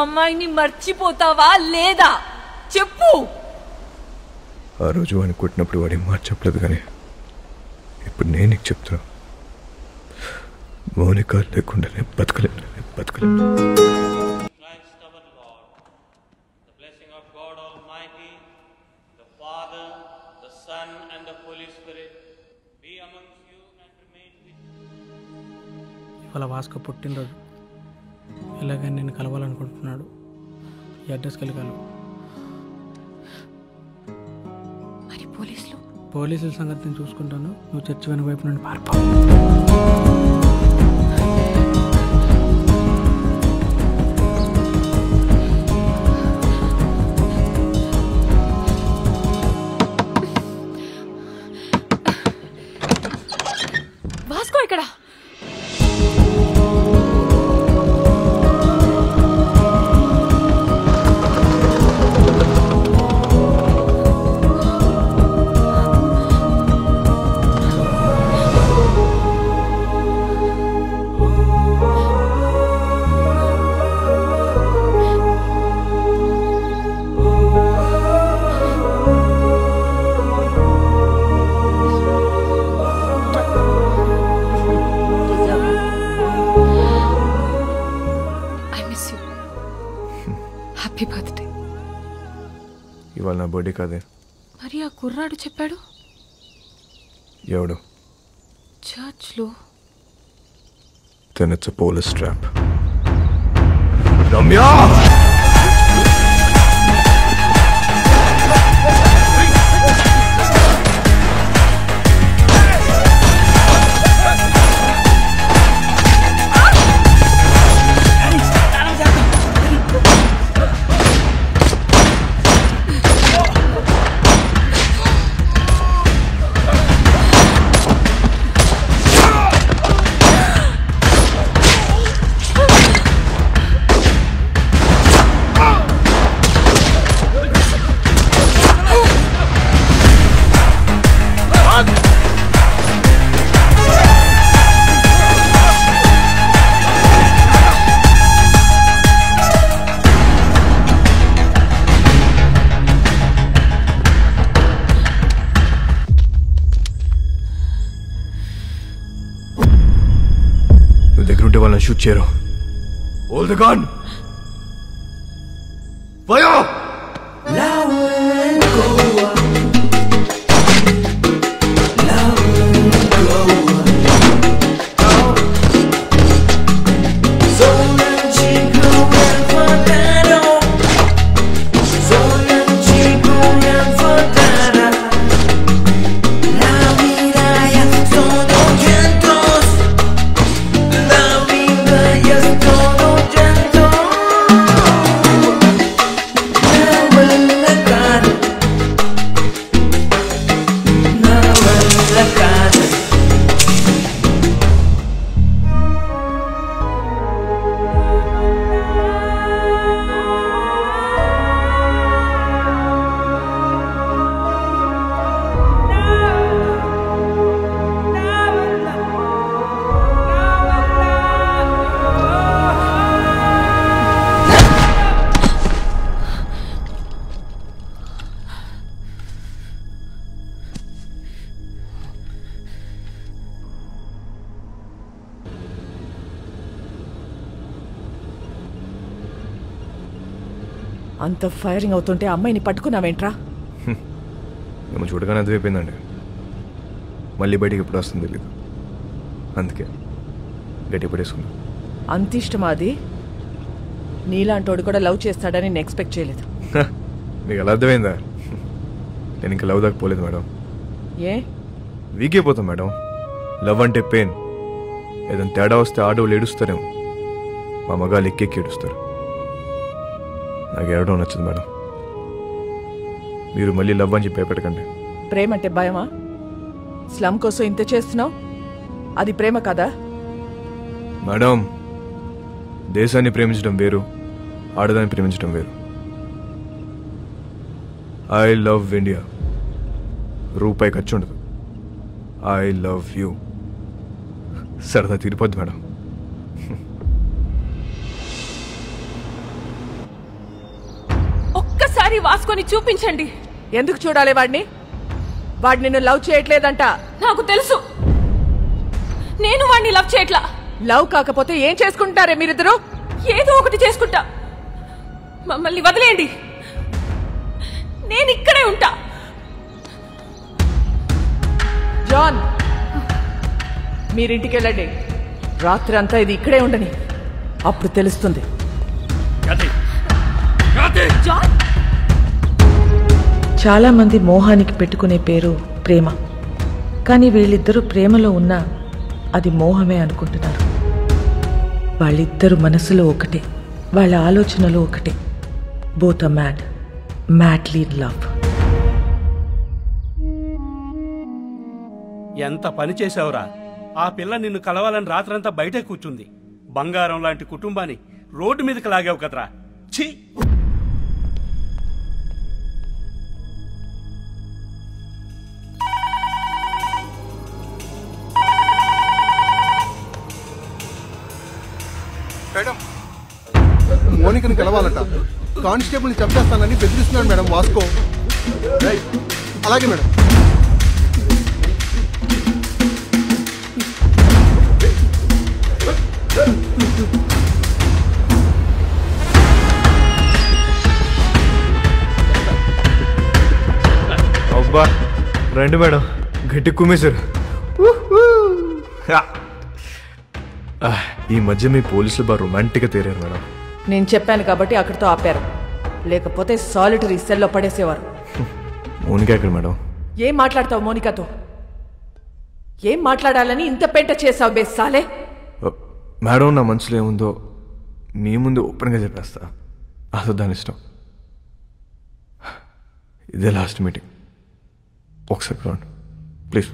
అమ్మాయిని మర్చిపోతావా లేదా చెప్పు. ఆ రోజు వాడిని కొట్టినప్పుడు వాడి మాట చెప్పలేదు, కానీ ఇప్పుడు నేను నీకు చెప్తున్నా. మౌనిక లేకుండా నేను బతకలేను. ఇవాళ వాస్కో పుట్టినరోజు. ఎలాగైనా నేను కలవాలనుకుంటున్నాడు. ఈ అడ్రస్కి వెళ్ళి కలవు. మరి పోలీసుల సంగతి నేను చూసుకుంటాను. నువ్వు చర్చి వెనుక వైపు నుండి పారిపో. వాస్కో ఇక్కడ. Happy birthday. ఇవాళ నా బర్త్డే కాదే. మరి ఆ కుర్రాడు చెప్పాడు. ఎవడు? చర్చ్లో. Then it's a police trap. Ramya! నువ్వు దగ్గర ఉంటే వాళ్ళని షూట్ చేయరు. Hold the gun! Fire! అంత ఫైరింగ్ అవుతుంటే అమ్మాయిని పట్టుకున్నావేంట్రా? మేము చూడగానే అర్థమైపోయిందండి. మళ్ళీ బయటికి ఎప్పుడు వస్తుంది తెలీదు, అందుకే గట్టి పడేసుకున్నా. అంత ఇష్టమా అది? నీలాంటోడు కూడా లవ్ చేస్తాడని నేను ఎక్స్పెక్ట్ చేయలేదు. మీకు ఎలా అర్థమైందా? నేను ఇంకా లవ్ దాకా పోలేదు మేడం. ఏ వీక్ అయిపోతాం మేడం. లవ్ అంటే పెయిన్. ఏదైనా తేడా వస్తే ఆడవాళ్ళు ఏడుస్తారేమో, మా మగాళ్ళు ఎక్కెక్కి ఏడుస్తారు. నాకు ఏడవడం నచ్చదు మేడం. మీరు మళ్ళీ లవ్ అని చెప్పి భయపెట్టకండి. ప్రేమ అంటే భయమా? స్లమ్ కోసం ఇంత చేస్తున్నావు, అది ప్రేమ కదా? మేడం, దేశాన్ని ప్రేమించడం వేరు, ఆడదాన్ని ప్రేమించడం వేరు. I love India. రూపాయి ఖర్చు ఉండదు. I love you. సరదా తీరిపోద్ది మేడం. ఒక్కసారి వాసుకొని చూపించండి. ఎందుకు చూడాలి వాడిని? వాడు నిన్ను లవ్ చేయట్లేదంట. నాకు తెలుసు. నేను వాడిని లవ్ చేయట్లా. లవ్ కాకపోతే ఏం చేసుకుంటారే మీరిద్దరు? ఏదో ఒకటి చేసుకుంటా. మమ్మల్ని వదిలేయండి, నేను ఇక్కడే ఉంటా. జాన్, మీరింటికి వెళ్ళండి. రాత్రి అంతా ఇది ఇక్కడే ఉండని, అప్పుడు తెలుస్తుంది. చాలా మంది మోహానికి పెట్టుకునే పేరు ప్రేమ. కానీ వీళ్ళిద్దరూ ప్రేమలో ఉన్నా అది మోహమే అనుకుంటున్నారు. వాళ్ళిద్దరు మనసులో ఒకటే, వాళ్ళ ఆలోచనలు ఒకటే. Both are mad, madly in love. ఎంత పని చేశావురా? ఆ పిల్ల నిన్ను కలవాలని రాత్రంతా బయటే కూర్చుంది. బంగారం లాంటి కుటుంబాన్ని రోడ్డు మీదకి లాగావు కదరా. ఛీ! మేడం, మోనికని కలవాలట. కానిస్టేబుల్ని చంపేస్తానని బెదిరిస్తున్నాడు మేడం వాస్కో. అలాగే మేడం. అబ్బా రండి మేడం, గట్టి కుమ్మేశారు. ఈ మధ్య మీ పోలీసులు బాగా రొమాంటిక్గా తేరారు మేడం. నేను చెప్పాను కాబట్టి అక్కడితో ఆపారు, లేకపోతే సాలిటరీ సెల్లో పడేసేవారు. మోనిక ఎక్కడ మేడం? ఏం మాట్లాడతావు మోనికతో? ఏం మాట్లాడాలని ఇంత పెంట చేసావు బేసాలే? మేడం, నా మనసులో ఏముందో మీ ముందు ఓపెన్గా చెప్పేస్తా. అసలు దాని ఇష్టం. ఇదే లాస్ట్ మీటింగ్, ఒకసారి రండి ప్లీజ్.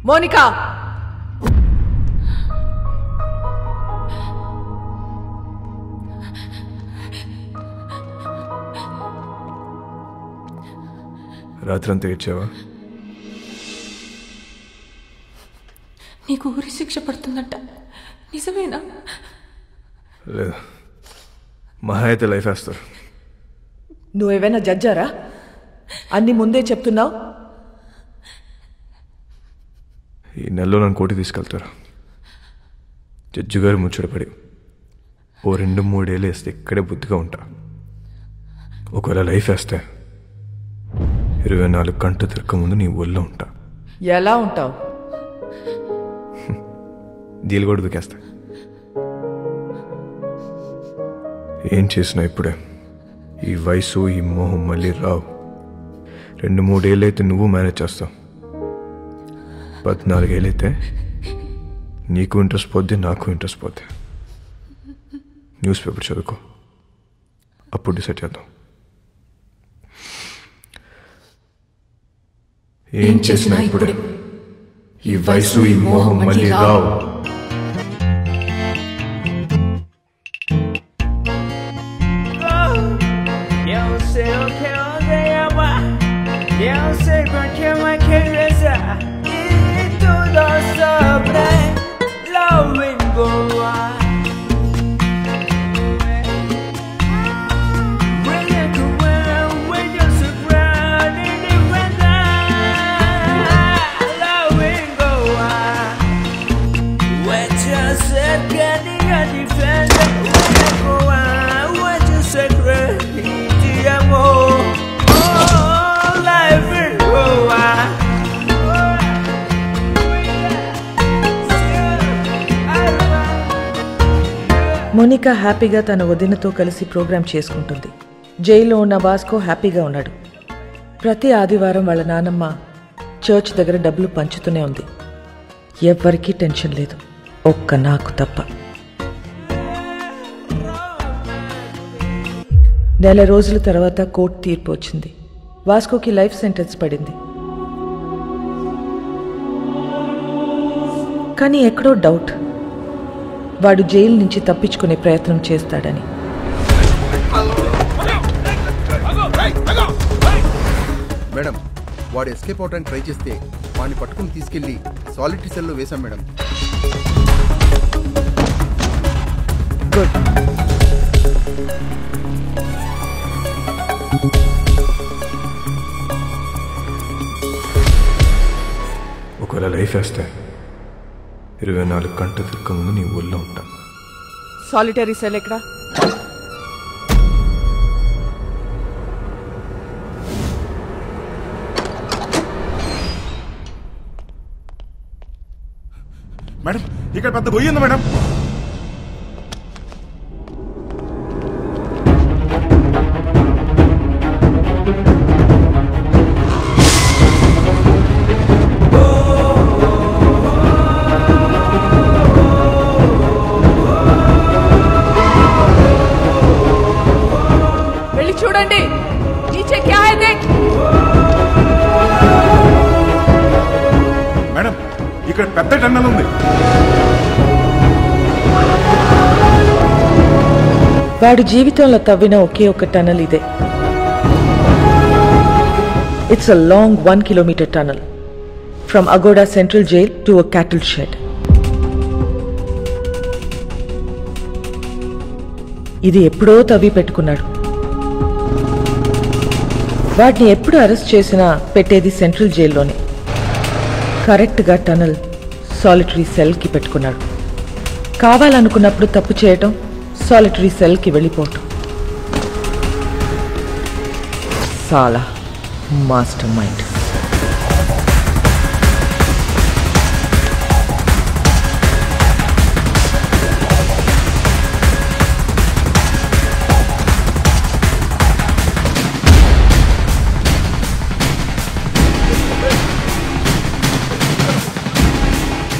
మోనికా, రాత్రి అంతా ఏడ్చావా? నీకు ఊరి శిక్ష పడుతుందంట, నిజమేనా? లేదు, మహా అయితే లైఫ్ వేస్తారు. నువ్వేమైనా జడ్జారా? అన్ని ముందే చెప్తున్నావు. ఈ నెలలో నన్ను కోర్టుకి తీసుకెళ్తారు. జడ్జి గారు ముచ్చటపడి ఓ 2-3 ఏళ్ళు వేస్తే ఇక్కడే బుద్ధిగా ఉంటా. ఒకవేళ లైఫ్ వేస్తే 24 గంటలు తిరగక ముందు నీ ఒళ్ళో ఉంటా. ఎలా ఉంటావు? దీలు కూడా దుకేస్తా. ఏం చేసినా ఇప్పుడే ఈ వయసు ఈ మోహం మళ్ళీ రావు. 2-3 ఏళ్ళైతే నువ్వు మేనేజ్ చేస్తావు. 14 ఏళ్ళైతే నీకు ఇంట్రెస్ట్ పోద్ది, నాకు ఇంట్రెస్ట్ పోద్ది. న్యూస్ పేపర్ చదువుకో, అప్పుడు డిసైడ్ చేద్దాం. ఏం చేసినా ఇప్పుడే ఈ వయసు ఈ మోహం మళ్ళీ రావు. మోనికా హ్యాపీగా తన వదినతో కలిసి ప్రోగ్రాం చేసుకుంటుంది. జైల్లో ఉన్న వాస్కో హ్యాపీగా ఉన్నాడు. ప్రతి ఆదివారం వాళ్ళ నానమ్మ చర్చ్ దగ్గర డబ్బులు పంచుతూనే ఉంది. ఎవ్వరికీ టెన్షన్ లేదు, ఒక్క నాకు తప్ప. నెల రోజుల తర్వాత కోర్టు తీర్పు వచ్చింది. వాస్కోకి లైఫ్ సెంటెన్స్ పడింది. కానీ ఎక్కడో డౌట్, వాడు జైలు నుంచి తప్పించుకునే ప్రయత్నం చేస్తాడని. మేడం, వాడు ఎస్కేప్ అవడానికి ట్రై చేస్తే వాడిని పట్టుకుని తీసుకెళ్లి సాలిటరీ సెల్లో వేశాం మేడం. గుడ్. ఒకవేళ లైఫ్ వేస్తే 24 గంటలు తిరగక ముందు నీ ఊళ్ళో ఉంటా. సాలిటరీ సెల్ ఎక్కడ? మేడం, ఇక్కడ పెద్ద గొయ్యి ఉంది మేడం. వెళ్ళి చూడండి. నీచే క్యా హై దేఖ్. మేడం, ఇక్కడ పెద్ద టన్నల్ ఉంది. వాడు జీవితంలో తవ్విన ఒకే ఒక టనల్ ఇదే. It's a long 1 kilometre tunnel from Aguada central jail to a cattle shed. ఇది ఎప్పుడో తవ్వి పెట్టుకున్నాడు. వాటిని ఎప్పుడు అరెస్ట్ చేసినా పెట్టేది సెంట్రల్ జైల్లోనే. కరెక్ట్గా టనల్ సాలిటరీ సెల్కి పెట్టుకున్నాడు. కావాలనుకున్నప్పుడు తప్పు చేయటం, సాలిటరీ సెల్కి వెళ్ళిపోవటం. సాలా మాస్టర్ మైండ్.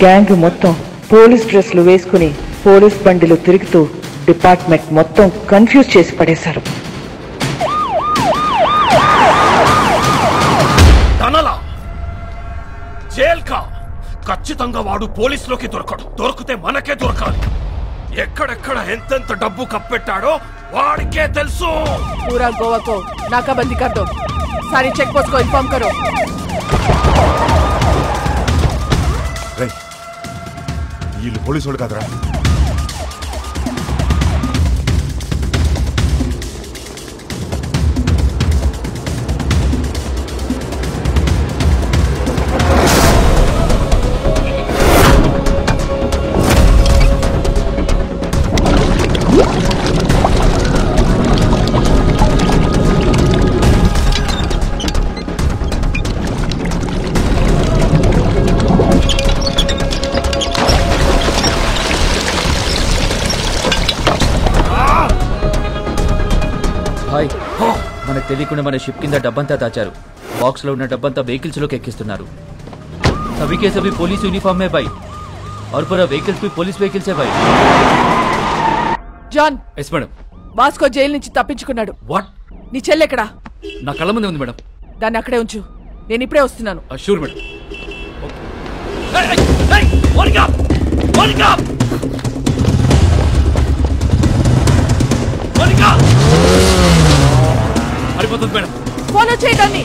గ్యాంగ్ మొత్తం పోలీస్ డ్రెస్లు వేసుకుని పోలీస్ బండిలో తిరుగుతూ డిపార్ట్మెంట్ మొత్తం కన్ఫ్యూజ్ చేసి పడేశారు. ఖచ్చితంగా వాడు పోలీసులోకి దొరకడు. దొరికితే మనకే దొరకాలి. ఎక్కడెక్కడ ఎంతెంత డబ్బు కప్పెట్టాడో వాడికే తెలుసు. पूरा गोवा को नाकाबंदी कर दो. सारी चेक पोस्ट को इन्फॉर्म करो. వీళ్ళు పోలీసు వాళ్ళు కాదురా. తెలియకుండా మన షిప్ కింద డబ్బంతా దాచారు. బాక్స్ లో ఉన్న డబ్బంతా వెహికల్స్ లోకి ఎక్కిస్తున్నారు. सभी के सभी पुलिस यूनिफॉर्म में भाई और पूरा व्हीकल्स भी पुलिस व्हीकल्स है भाई. John yes madam. Vasco jail నుంచి తప్పించుకున్నాడు. వాట్? నీ చెల్లెక్కడా? నా కళ్ళ ముందే ఉంది మేడం. దాన్ని అక్కడే ఉంచు, నేను ఇప్పుడే వస్తున్నాను. Sure madam. అడిపోతుంది మేడం. ఫాలో చేయడాన్ని.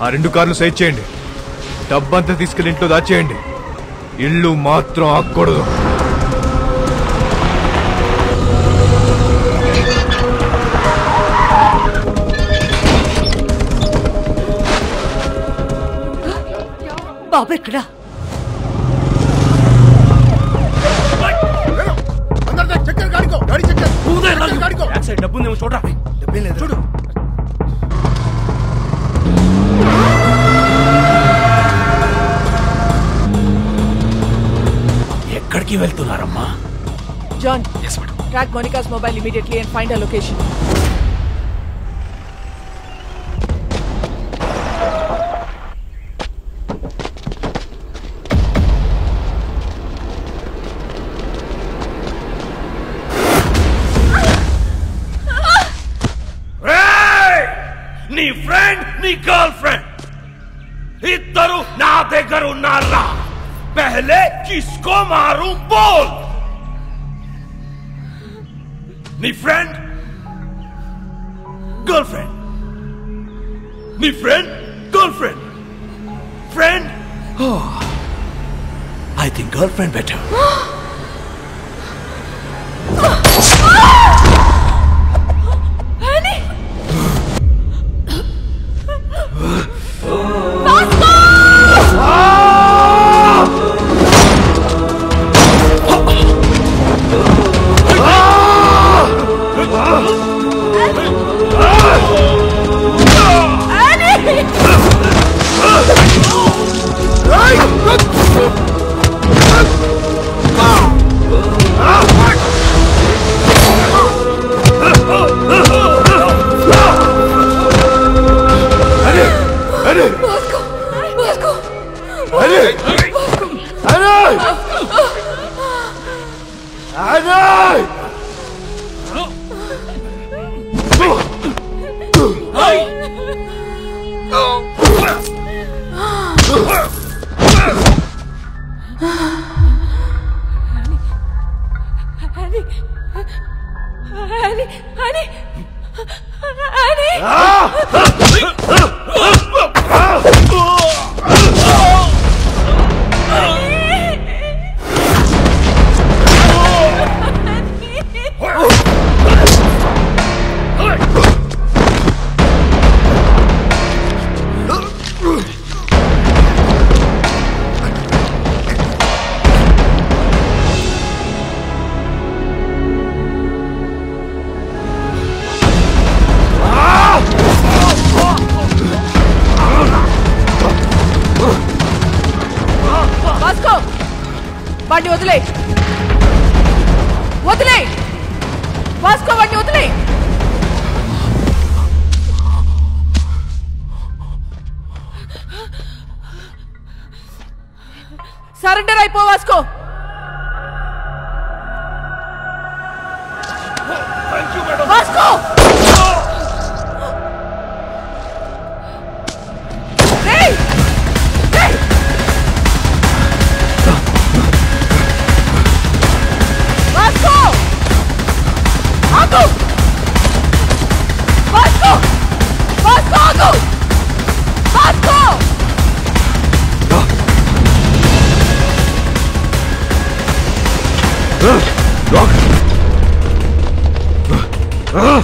ఆ 2 కార్లు సైడ్ చేయండి. డబ్బంతా తీసుకెళ్లి ఇంట్లో దాచేయండి. ఇల్లు మాత్రం ఆగకూడదు. బాబు ఎక్కడా? డబ్బు ఉందేమో చూడరా. డబ్బేం లేదు చూడు. ఎక్కడికి వెళ్తున్నారమ్మా? John, track Monica's mobile immediately and find her location. నీ ఫ్రెండ్ నీ గర్ల్ ఫ్రెండ్ ఇద్దరు నా దగ్గర ఉన్నారా? पहले किसको मारूं बोल. नी फ्रेंड गर्लफ्रेंड, नी friend girlfriend, friend. I think girlfriend better. Annie! వాడిని వదిలే, వదిలే వాస్కో, వాడిని వదిలే. సరెండర్ అయిపో Vasco. Vasco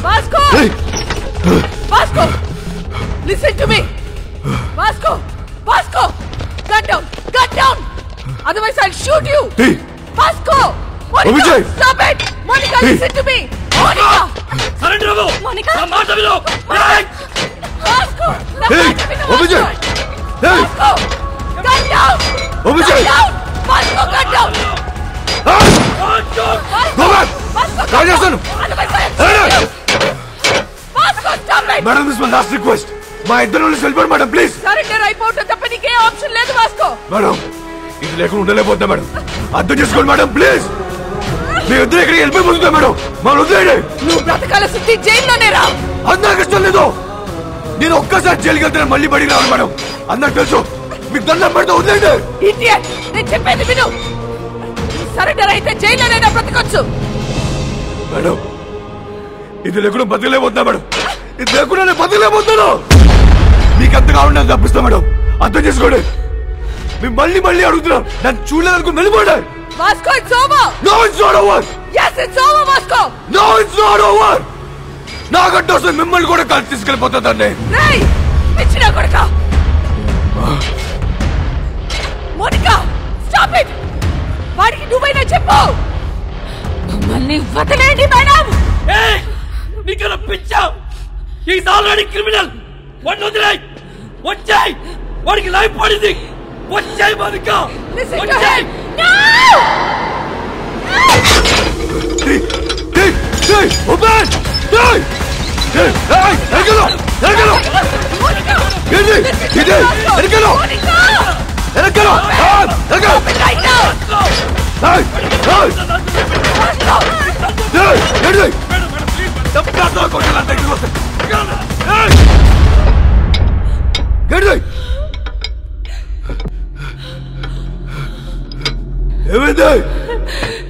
Vasco! Vasco! Listen to me! Vasco! Vasco! Gun down! Gun down! Otherwise I'll shoot you! Hey! Vasco! Monica! Vijay! Stop it! Monica, Hey! listen to me! Monica! Surrender అవ్వు! Monica! నా మాట విను! Vasco! నా Hey! మాట విను, Vijay! Vasco! Hey! Vasco! Gun down! Vijay! Gun down! Vasco, gun down! Ah! Madam this my last request. మా ఇద్దరు వెళ్ళిపోండి మేడం ప్లీజ్. సరెండర్ అయిపోవటం తప్ప నీకే ఆప్షన్ లేదు వాస్కో. మేడం ఇది లేకుండా ఉండలేకపోతున్నా మేడం. అర్థం చేసుకోండి మేడం ప్లీజ్. మీ ఇద్దరు ఎక్కడికి వెళ్ళిపోతుందా మేడం? మమ్మల్ని వదిలేయండి. నువ్వు బ్రతకాల శుద్ధి జైల్లోనే రా. అందరికి ఇష్టం లేదు. నేను ఒక్కసారి జైలుకి వెళ్తే మళ్ళీ బడికి రావాలి మేడం. అందరికి తెలుసు. మీకు దండం పెడితే వదిలేయండి. ఇడియట్, నేను చెప్పేది విను. సరెండర్ అయితే జైల్లోనైనా బ్రతకొచ్చు. మేడం ఇది లేకుండా బతకలేకపోతున్నా మేడం. ఇది లేకుండా నేను బతకలేకపోతున్నాను. మీకు ఎంత కావాలంటే అది తప్పిస్తా మేడం. అర్థం చేసుకోండి. మేము మళ్ళీ మళ్ళీ అడుగుతున్నాం. నన్ను చూడలేదనుకుని వెళ్ళిపోండి. Vasco it's over. No it's not over. yes it's over Vasco. No it's not over. నాకంటే వస్తే మిమ్మల్ని కూడా కలిసి తీసుకెళ్ళిపోతుందండి. రేయ్ పిచ్చినా కొడుకా. Monica stop it. వాడికి నువ్వైనా చెప్పు. మమ్మల్ని వదిలేండి మేడం. నీకన్నా పిచ్చా? Is already criminal. వాడిని వదిలేయ్. వచ్చాయి వాడికి లైఫ్ పడింది. వచ్చాయి మోనికా. వచ్చాయి. Open.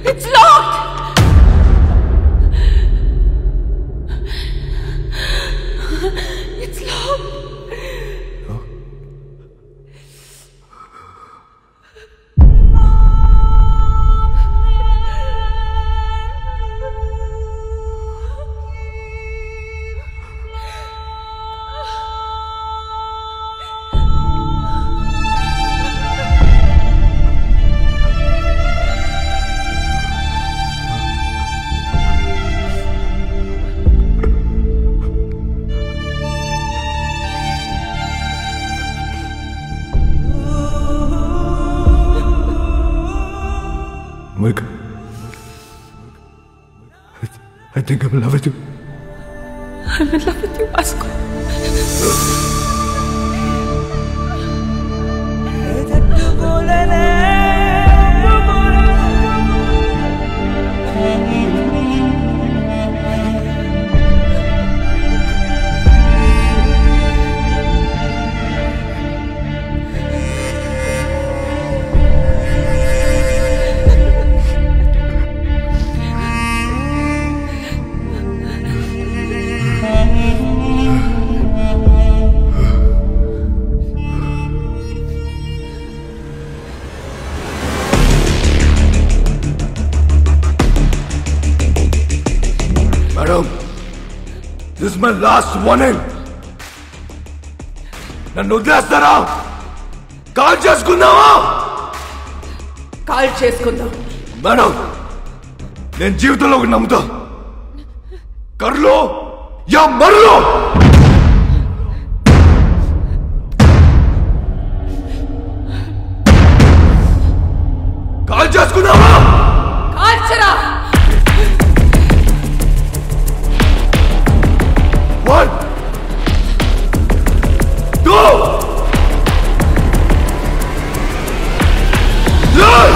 It's locked. It's locked. Monica, I think I'm in love with you. I'm in love with you, Vasco. Madam, this is my last warning. నన్ను వదిలేస్తారా? కాల్ చేసుకుందామా? కాల్ చేసుకుందాం. మేడం, నేను జీవితంలో ఒకటి నమ్ముతా. కర్లో యా మర్లో. కాల్ చేసుకుందామా? కాల్చరా. One, two, three.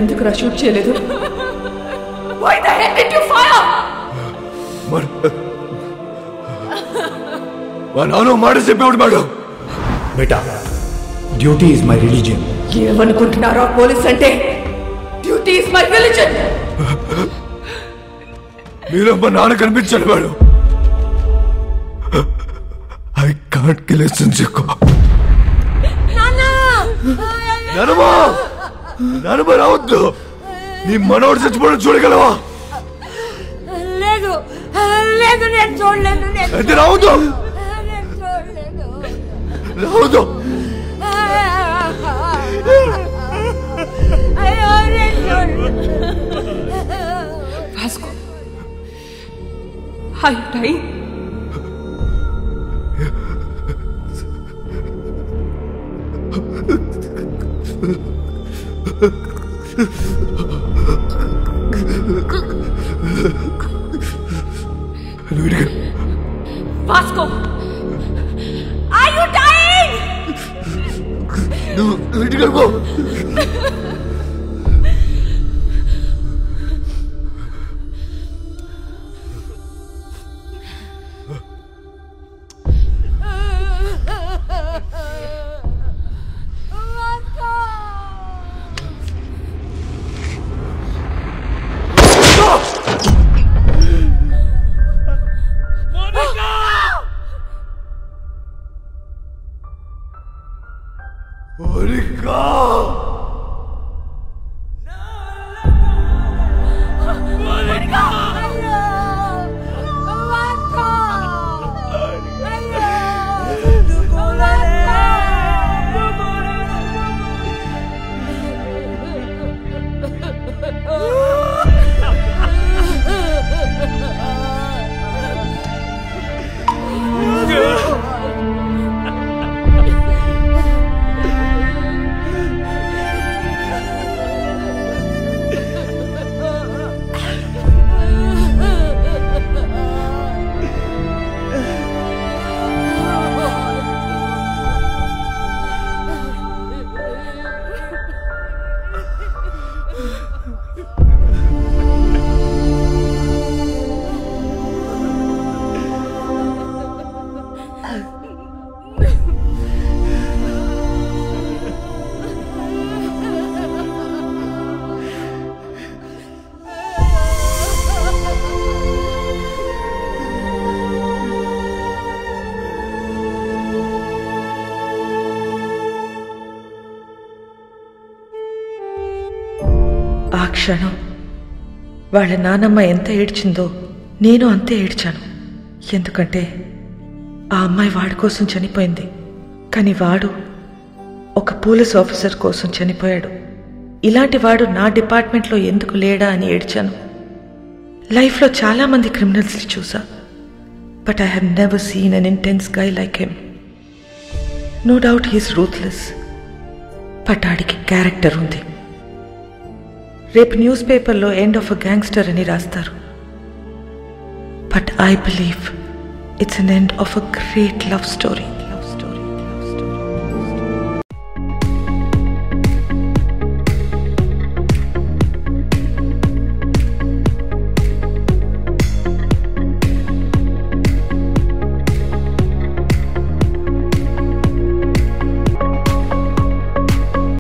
ఎందుకురా షూట్ చేయలేదు? Why the hell did you fire? మా నాన్న మాట చెప్పేవాడు మేడం. బేటా, డ్యూటీ ఇస్ మై రిలీజియన్. ఏమనుకుంటున్నారా పోలీస్ అంటే? Duty is my religion. మీరు మా నాన్న కనిపించాడు madam. can't kill his Sanjiko. నానమ్మా నానమ్మ రావద్దు. నీ మనోడు చచ్చిపోవడం చూడగలవా? లేదు లేదు, నేను చూడలేను. అయితే రావద్దు రావద్దు. అయ్యో, నేను చూడలేను. Vasco, are you dying? Vasco, are you dying? నువ్వు ఇంటికి వెళ్ళిపో. ఆ క్షణం వాళ్ళ నానమ్మ ఎంత ఏడ్చిందో నేను అంతే ఏడ్చాను. ఎందుకంటే ఆ అమ్మాయి వాడి కోసం చనిపోయింది, కానీ వాడు ఒక పోలీస్ ఆఫీసర్ కోసం చనిపోయాడు. ఇలాంటి వాడు నా డిపార్ట్మెంట్లో ఎందుకు లేడా అని ఏడ్చాను. లైఫ్లో చాలామంది క్రిమినల్స్ని చూసా, but I have never seen an intense guy like him. No doubt he's ruthless, but ఆడికి క్యారెక్టర్ ఉంది. రేపు న్యూస్ పేపర్లో ఎండ్ ఆఫ్ అ గ్యాంగ్స్టర్ అని రాస్తారు, but I believe it's an end of a great love story.